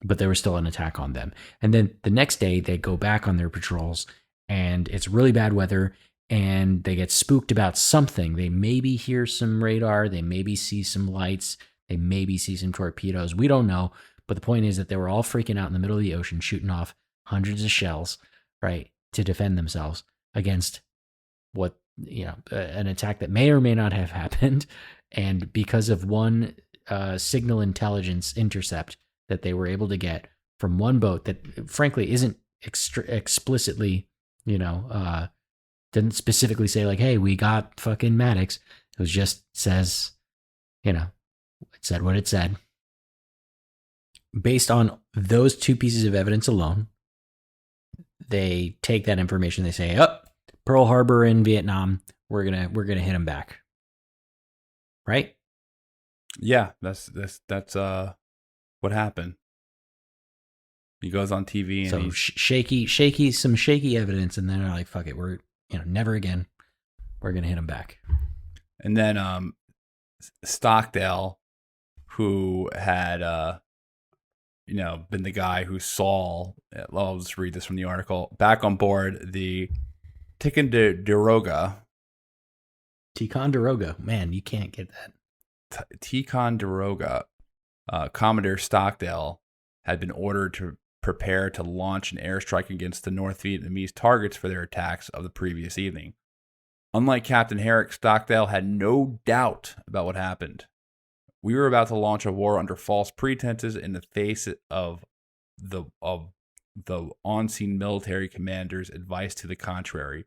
but there was still an attack on them. And then the next day they go back on their patrols, and it's really bad weather, and they get spooked about something. They maybe hear some radar, they maybe see some lights, they maybe see some torpedoes. We don't know. But the point is that they were all freaking out in the middle of the ocean, shooting off hundreds of shells, right, to defend themselves against what, an attack that may or may not have happened. And because of one signal intelligence intercept that they were able to get from one boat that frankly isn't explicitly, didn't specifically say like, hey, we got fucking Maddox. It was just says, it said what it said. Based on those 2 pieces of evidence alone, they take that information. They say, Pearl Harbor in Vietnam, we're gonna hit them back. Right? Yeah, that's what happened. He goes on TV and so some shaky evidence, and then they're like, fuck it, we're never again. We're gonna hit them back. And then Stockdale, who had been the guy who saw, I'll just read this from the article, back on board the Ticonderoga. Ticonderoga, man, you can't get that. Ticonderoga, Commodore Stockdale had been ordered to prepare to launch an airstrike against the North Vietnamese targets for their attacks of the previous evening. Unlike Captain Herrick, Stockdale had no doubt about what happened. We were about to launch a war under false pretenses in the face of the on-scene military commander's advice to the contrary.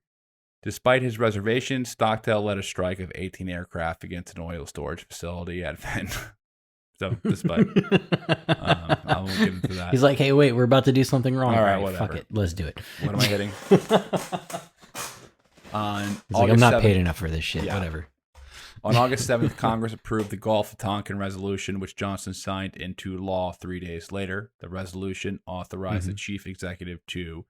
Despite his reservations, Stockdale led a strike of 18 aircraft against an oil storage facility at Venn. So, despite, I won't get into that. He's like, hey, wait, we're about to do something wrong. All right, whatever. Fuck it, let's do it. What am I hitting? He's like, I'm not paid enough for this shit. Yeah. Whatever. On August 7th, Congress approved the Gulf of Tonkin Resolution, which Johnson signed into law 3 days later. The resolution authorized the chief executive to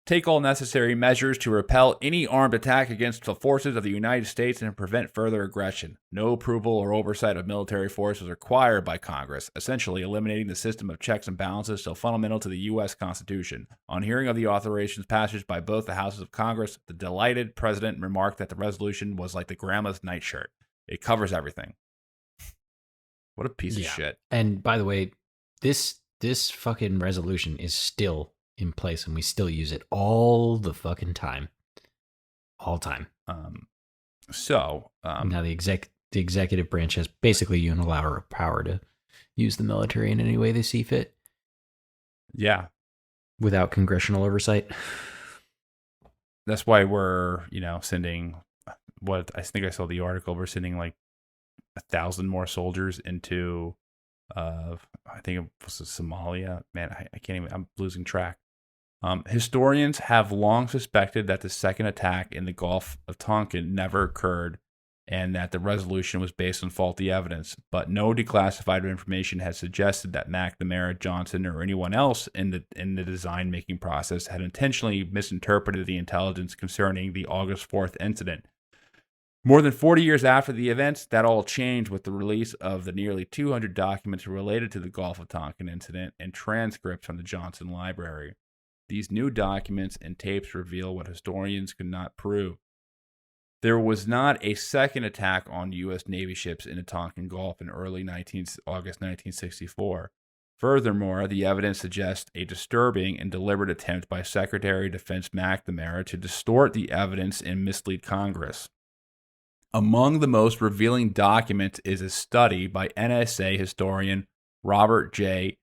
take all necessary measures to repel any armed attack against the forces of the United States and prevent further aggression. No approval or oversight of military force was required by Congress, essentially eliminating the system of checks and balances so fundamental to the U.S. Constitution. On hearing of the authorization's passage by both the houses of Congress, the delighted president remarked that the resolution was like the grandma's nightshirt. It covers everything. What a piece of shit. And by the way, this fucking resolution is still in place, and we still use it all the fucking time. All time. Now the executive branch has basically unilateral power to use the military in any way they see fit. Yeah. without congressional oversight. That's why we're, sending what I think I saw the article. We're sending like 1,000 more soldiers into, I think it was Somalia. Man, I can't even, I'm losing track. Historians have long suspected that the second attack in the Gulf of Tonkin never occurred and that the resolution was based on faulty evidence, but no declassified information has suggested that McNamara, Johnson, or anyone else in the design-making process had intentionally misinterpreted the intelligence concerning the August 4th incident. More than 40 years after the events, that all changed with the release of the nearly 200 documents related to the Gulf of Tonkin incident and transcripts from the Johnson Library. These new documents and tapes reveal what historians could not prove. There was not a second attack on U.S. Navy ships in the Tonkin Gulf in early August 1964. Furthermore, the evidence suggests a disturbing and deliberate attempt by Secretary of Defense McNamara to distort the evidence and mislead Congress. Among the most revealing documents is a study by NSA historian Robert J.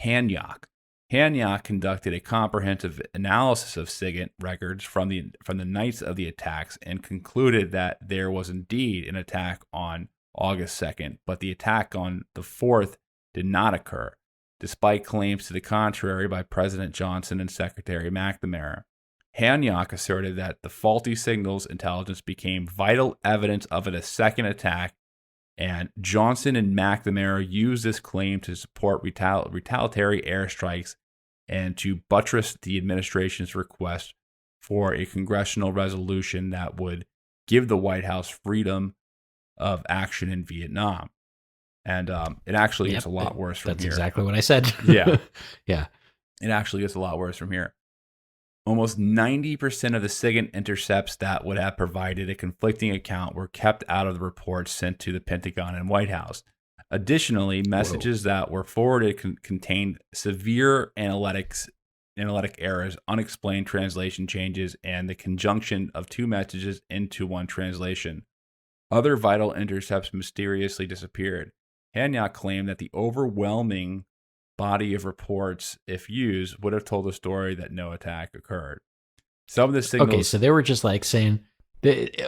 Hanyok. Hanyok conducted a comprehensive analysis of SIGINT records from the nights of the attacks and concluded that there was indeed an attack on August 2nd, but the attack on the 4th did not occur, despite claims to the contrary by President Johnson and Secretary McNamara. Hanyok asserted that the faulty signals intelligence became vital evidence of a second attack, and Johnson and McNamara used this claim to support retaliatory airstrikes and to buttress the administration's request for a congressional resolution that would give the White House freedom of action in Vietnam. And it actually gets a lot worse from here. That's exactly what I said. Yeah. Yeah. It actually gets a lot worse from here. Almost 90% of the SIGINT intercepts that would have provided a conflicting account were kept out of the reports sent to the Pentagon and White House. Additionally, messages that were forwarded contained severe analytic errors, unexplained translation changes, and the conjunction of two messages into one translation. Other vital intercepts mysteriously disappeared. Hanyok claimed that the overwhelming body of reports, if used, would have told the story that no attack occurred. Some of the signals... Okay, so they were just like saying...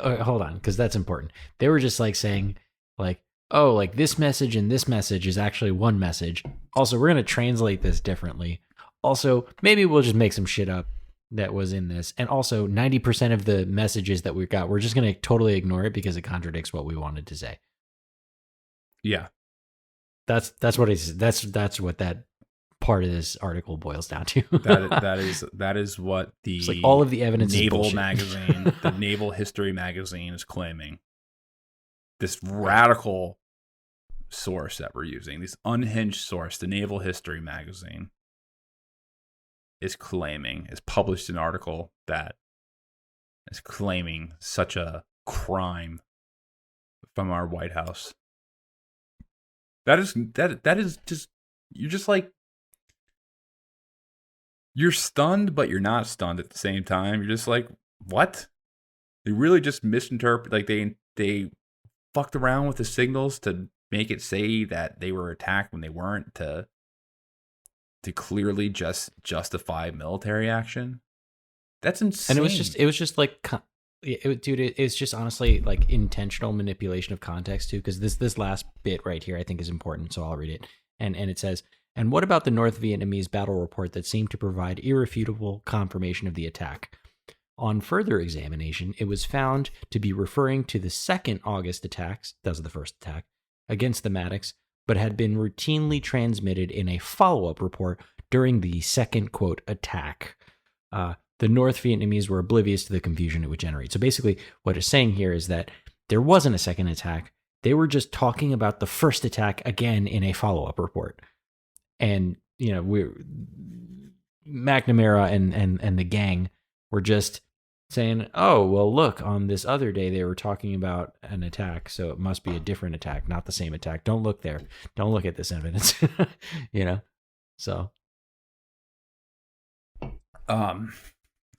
hold on, because that's important. They were just like saying, like, oh, like this message and this message is actually one message. Also, we're going to translate this differently. Also, maybe we'll just make some shit up that was in this. And also, 90% of the messages that we got, we're just going to totally ignore it because it contradicts what we wanted to say. Yeah. That's what that's what that part of this article boils down to. that is what the it's like all of the evidence Naval magazine, the Naval History magazine, is claiming. This radical source that we're using, this unhinged source, the Naval History magazine, is published an article that is claiming such a crime from our White House. That is just, you're just like, you're stunned, but you're not stunned at the same time. You're just like, what? They really just misinterpret, like they fucked around with the signals to make it say that they were attacked when they weren't, to clearly just justify military action. That's insane. And it was just like, it's just honestly like intentional manipulation of context too, because this last bit right here I think is important, so I'll read it. And it says, and what about the North Vietnamese battle report that seemed to provide irrefutable confirmation of the attack? On further examination, it was found to be referring to the second August attacks, that was the first attack, against the Maddox, but had been routinely transmitted in a follow-up report during the second, quote, attack. The North Vietnamese were oblivious to the confusion it would generate. So basically, what it's saying here is that there wasn't a second attack. They were just talking about the first attack again in a follow-up report. And, McNamara and the gang were just saying, oh, well, look, on this other day they were talking about an attack, so it must be a different attack, not the same attack. Don't look there. Don't look at this evidence. So.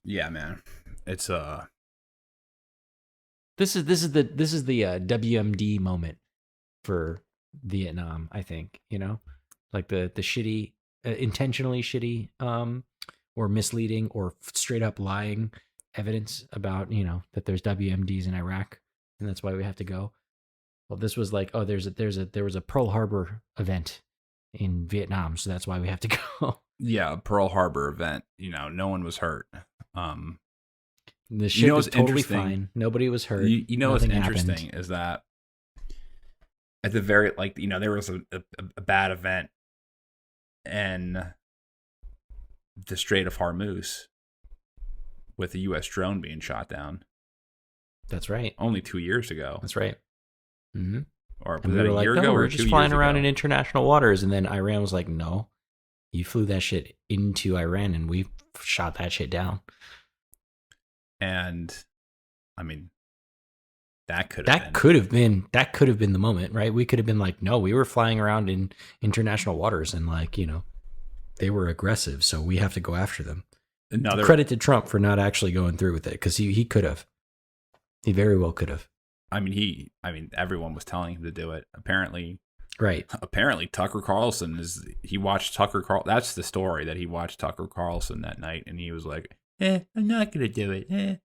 Yeah, man. It's This is the WMD moment for Vietnam, I think, like the shitty, intentionally shitty or misleading or straight up lying evidence about, that there's WMDs in Iraq and that's why we have to go. Well, this was like, oh, there was a Pearl Harbor event in Vietnam, so that's why we have to go. Yeah, Pearl Harbor event. No one was hurt. The ship was totally fine. Nobody was hurt. What's interesting happened. is that at the very, there was a bad event in the Strait of Hormuz with a U.S. drone being shot down. That's right. Only 2 years ago. That's right. Mm-hmm. Or was that a year ago? We're just flying around in international waters, and then Iran was like, "No, you flew that shit into Iran, and we shot that shit down." And I mean, that could have been the moment, right? We could have been like, "No, we were flying around in international waters, and they were aggressive, so we have to go after them." Credit to Trump for not actually going through with it, because he could have. He very well could have. I mean, everyone was telling him to do it. Apparently, right. Apparently, Tucker Carlson he watched Tucker Carlson. That's the story, that he watched Tucker Carlson that night, and he was like, I'm not gonna do it.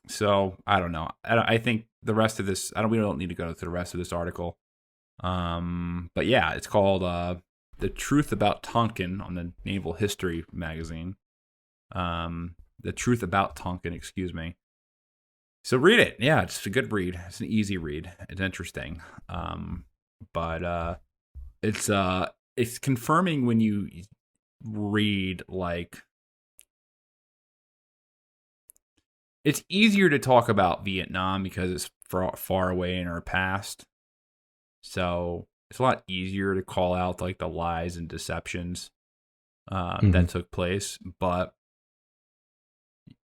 So I don't know. I think the rest of this, we don't need to go through the rest of this article. But yeah, it's called "The Truth About Tonkin" on the Naval History magazine. The Truth About Tonkin, excuse me. So read it. Yeah, it's a good read. It's an easy read. It's interesting. But it's confirming when you read, it's easier to talk about Vietnam because it's far away in our past. So it's a lot easier to call out the lies and deceptions that took place. But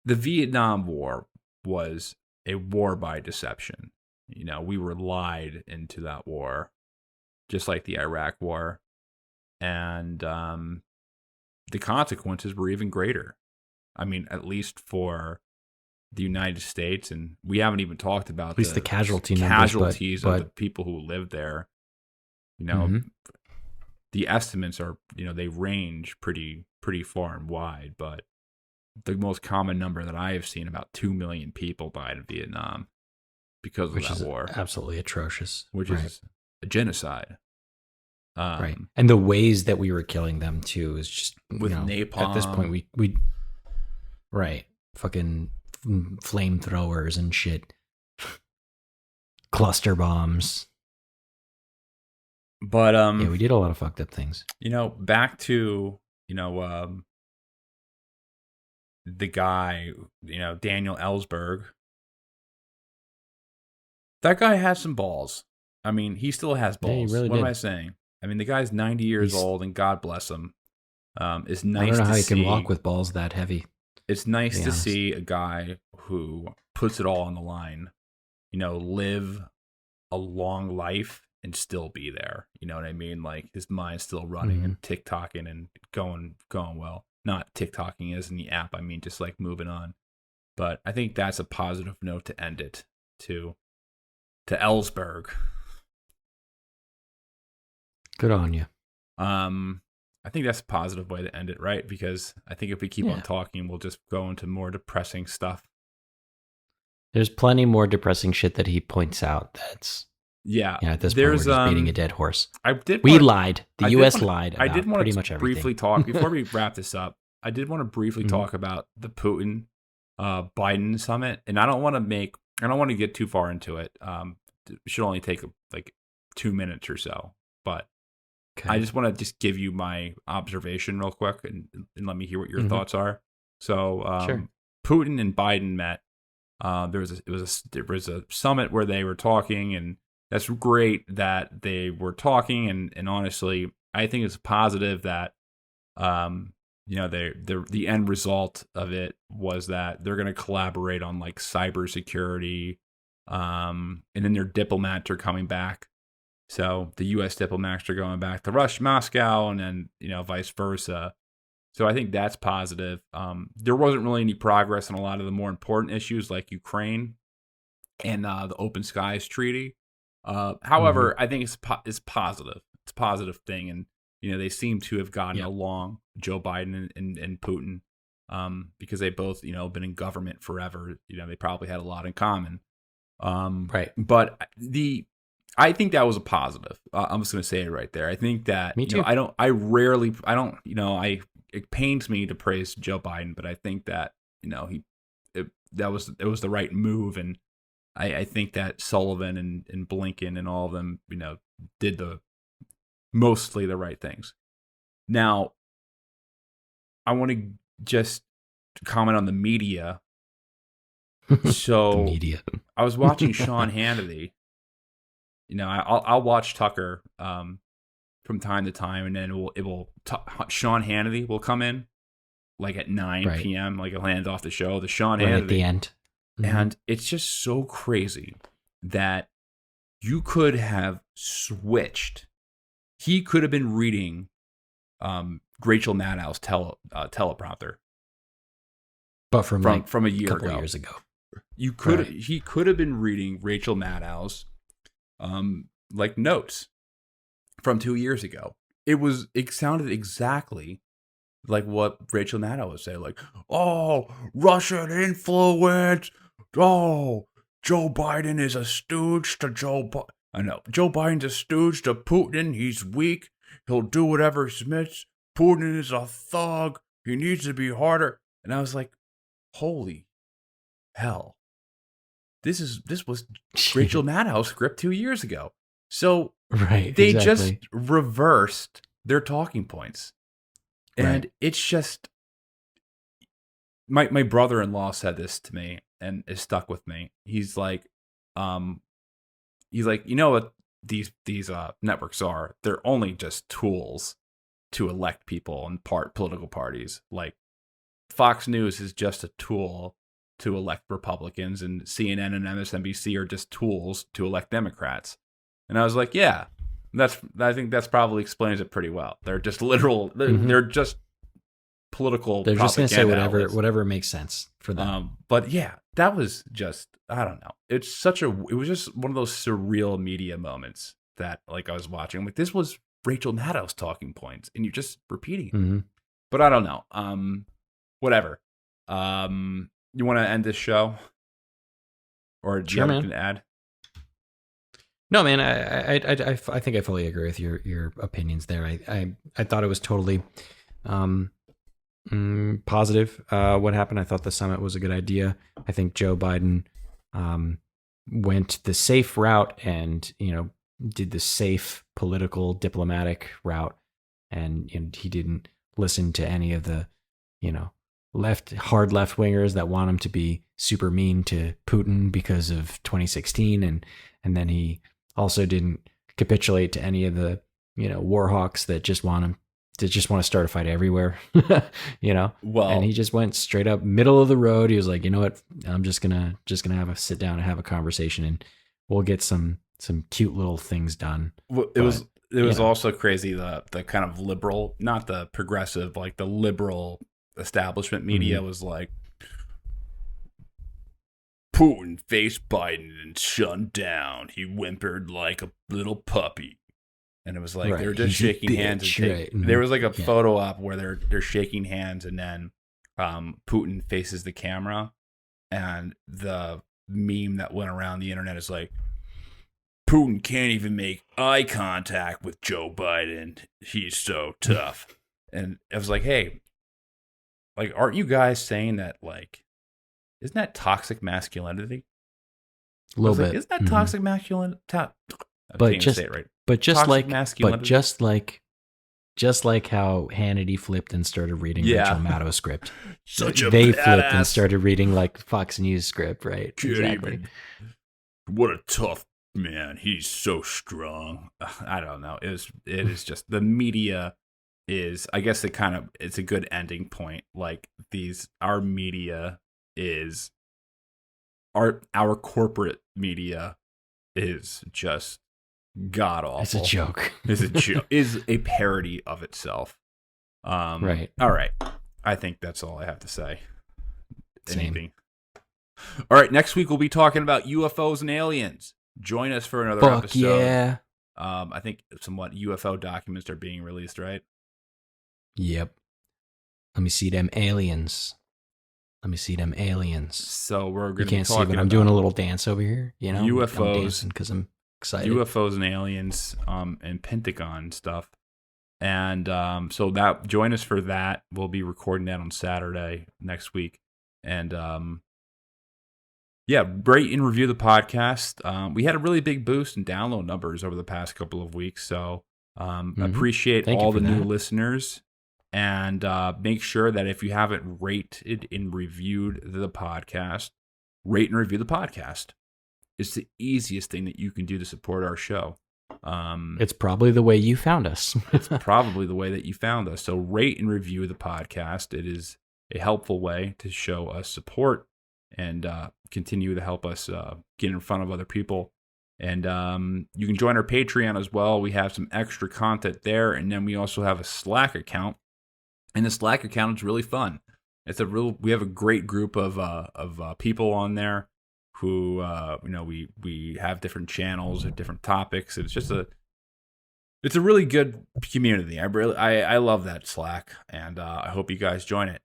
the Vietnam War was a war by deception. We were lied into that war, just like the Iraq War. And the consequences were even greater. I mean, at least for the United States, and we haven't even talked about at least the casualties of the people who lived there. The estimates are, they range pretty far and wide, but the most common number that I have seen, about 2 million people died in Vietnam because of that war. Absolutely atrocious. Which is a genocide. Right. And the ways that we were killing them too is just with napalm. At this point, we right, fucking flamethrowers and shit, cluster bombs. But yeah, we did a lot of fucked up things. Back to the guy, Daniel Ellsberg. That guy has some balls. I mean, he still has balls. Yeah, he really what did. am I saying? I mean, the guy's 90 years old, and God bless him. It's nice I don't know to how he see. can walk with balls that heavy. It's nice to see a guy who puts it all on the line, live a long life and still be there. You know what I mean? His mind's still running and TikToking and going well. Not TikToking as in the app. I mean, just moving on. But I think that's a positive note to end it to Ellsberg. Good on you. I think that's a positive way to end it, right? Because I think if we keep on talking, we'll just go into more depressing stuff. There's plenty more depressing shit that he points out. That's at this point we're just beating a dead horse. We lied. The U.S. lied about pretty much everything. Briefly talk before we wrap this up. I did want to briefly talk about the Putin Biden summit, and I don't want to get too far into it. It should only take 2 minutes or so, but okay. I just want to give you my observation real quick and let me hear what your thoughts are. So sure. Putin and Biden met. There was a summit where they were talking, and that's great that they were talking. And honestly, I think it's positive that the end result of it was that they're going to collaborate on cybersecurity, and then their diplomats are coming back. So the U.S. diplomats are going back to Moscow, and then vice versa. So I think that's positive. There wasn't really any progress on a lot of the more important issues like Ukraine and the Open Skies Treaty. However, I think it's positive. It's a positive thing, and they seem to have gotten along, Joe Biden and Putin, because they both, been in government forever. They probably had a lot in common. Right. But I think that was a positive. I'm just going to say it right there. I think that, Me too. it pains me to praise Joe Biden, but I think that, it was the right move. And I think that Sullivan and Blinken and all of them, did mostly the right things. Now, I want to just comment on the media. So The media. I was watching Sean Hannity. I'll watch Tucker from time to time, and then Sean Hannity will come in like at 9 p.m. Like he'll hand off the show. The Sean Hannity at the end, and it's just so crazy that you could have switched. He could have been reading Rachel Maddow's teleprompter, but from a year ago. Years ago. He could have been reading Rachel Maddow's notes from 2 years ago. It sounded exactly like what Rachel Maddow would say, like, oh, Russian influence, oh, Joe Biden is a stooge to I know, Joe Biden's a stooge to Putin, he's weak, he'll do whatever Smith's, Putin is a thug, he needs to be harder. And I was like, holy hell. This was Rachel Maddow's script 2 years ago. So they just reversed their talking points. And it's just, my brother-in-law said this to me and it stuck with me. He's like, what these networks are? They're only just tools to elect people and political parties. Like Fox News is just a tool to elect Republicans, and CNN and MSNBC are just tools to elect Democrats. And I was like, yeah, I think that's probably explains it pretty well. They're just literal. They're just political. They're just going to say outlets. whatever makes sense for them. But yeah, that was just, I don't know. It was just one of those surreal media moments that like I was watching. I'm like, this was Rachel Maddow's talking points, and you're just repeating it. But I don't know. Whatever. You want to end this show, or do you have anything to add? No, man. I think I fully agree with your opinions there. I thought it was totally positive. What happened? I thought the summit was a good idea. I think Joe Biden went the safe route and did the safe political diplomatic route, and he didn't listen to any of the hard left wingers that want him to be super mean to Putin because of 2016, and then he also didn't capitulate to any of the war hawks that just want to start a fight everywhere. Well, and he just went straight up middle of the road. He was like, you know what, I'm just gonna have a sit down and have a conversation, and we'll get some cute little things done. Well, it was also crazy, the kind of liberal, not the progressive, like the liberal establishment media was like, Putin faced Biden and shunned down. He whimpered like a little puppy. And it was like they were just shaking hands. And there was like a photo op where they're shaking hands, and then Putin faces the camera, and the meme that went around the internet is like, Putin can't even make eye contact with Joe Biden. He's so tough. And I was like, hey, like, aren't you guys saying that, like, isn't that toxic masculinity? A little bit. Isn't that toxic masculinity? But just like how Hannity flipped and started reading Rachel Maddow's script. They flipped and started reading like Fox News script, right? Exactly. What a tough man. He's so strong. I don't know. It is just, the media is, I guess it's a good ending point. Like our media is, our corporate media is just god awful. It's a joke. Is a parody of itself. Right. All right. I think that's all I have to say. Same. Anything. All right. Next week we'll be talking about UFOs and aliens. Join us for another episode. Yeah. I think somewhat UFO documents are being released, right? Yep. Let me see them aliens. So we're You going to be can't see, talking but I'm doing a little dance over here. You know, UFOs. I'm dancing because I'm excited. UFOs and aliens, and Pentagon stuff. And so that join us for that. We'll be recording that on Saturday next week. And rate and review the podcast. We had a really big boost in download numbers over the past couple of weeks. So appreciate all the new listeners. And make sure that if you haven't rated and reviewed the podcast, rate and review the podcast. It's the easiest thing that you can do to support our show. It's probably the way you found us. It's probably the way that you found us. So rate and review the podcast. It is a helpful way to show us support and continue to help us get in front of other people. And you can join our Patreon as well. We have some extra content there. And then we also have a Slack account. And the Slack account is really fun. We have a great group of people on there who we have different channels and different topics. It's just it's a really good community. I love that Slack, and I hope you guys join it.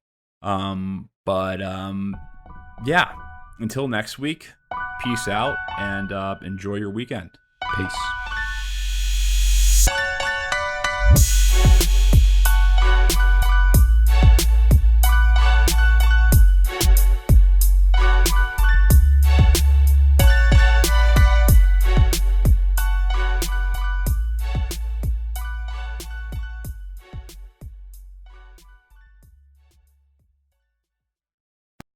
Until next week, peace out and enjoy your weekend. Peace.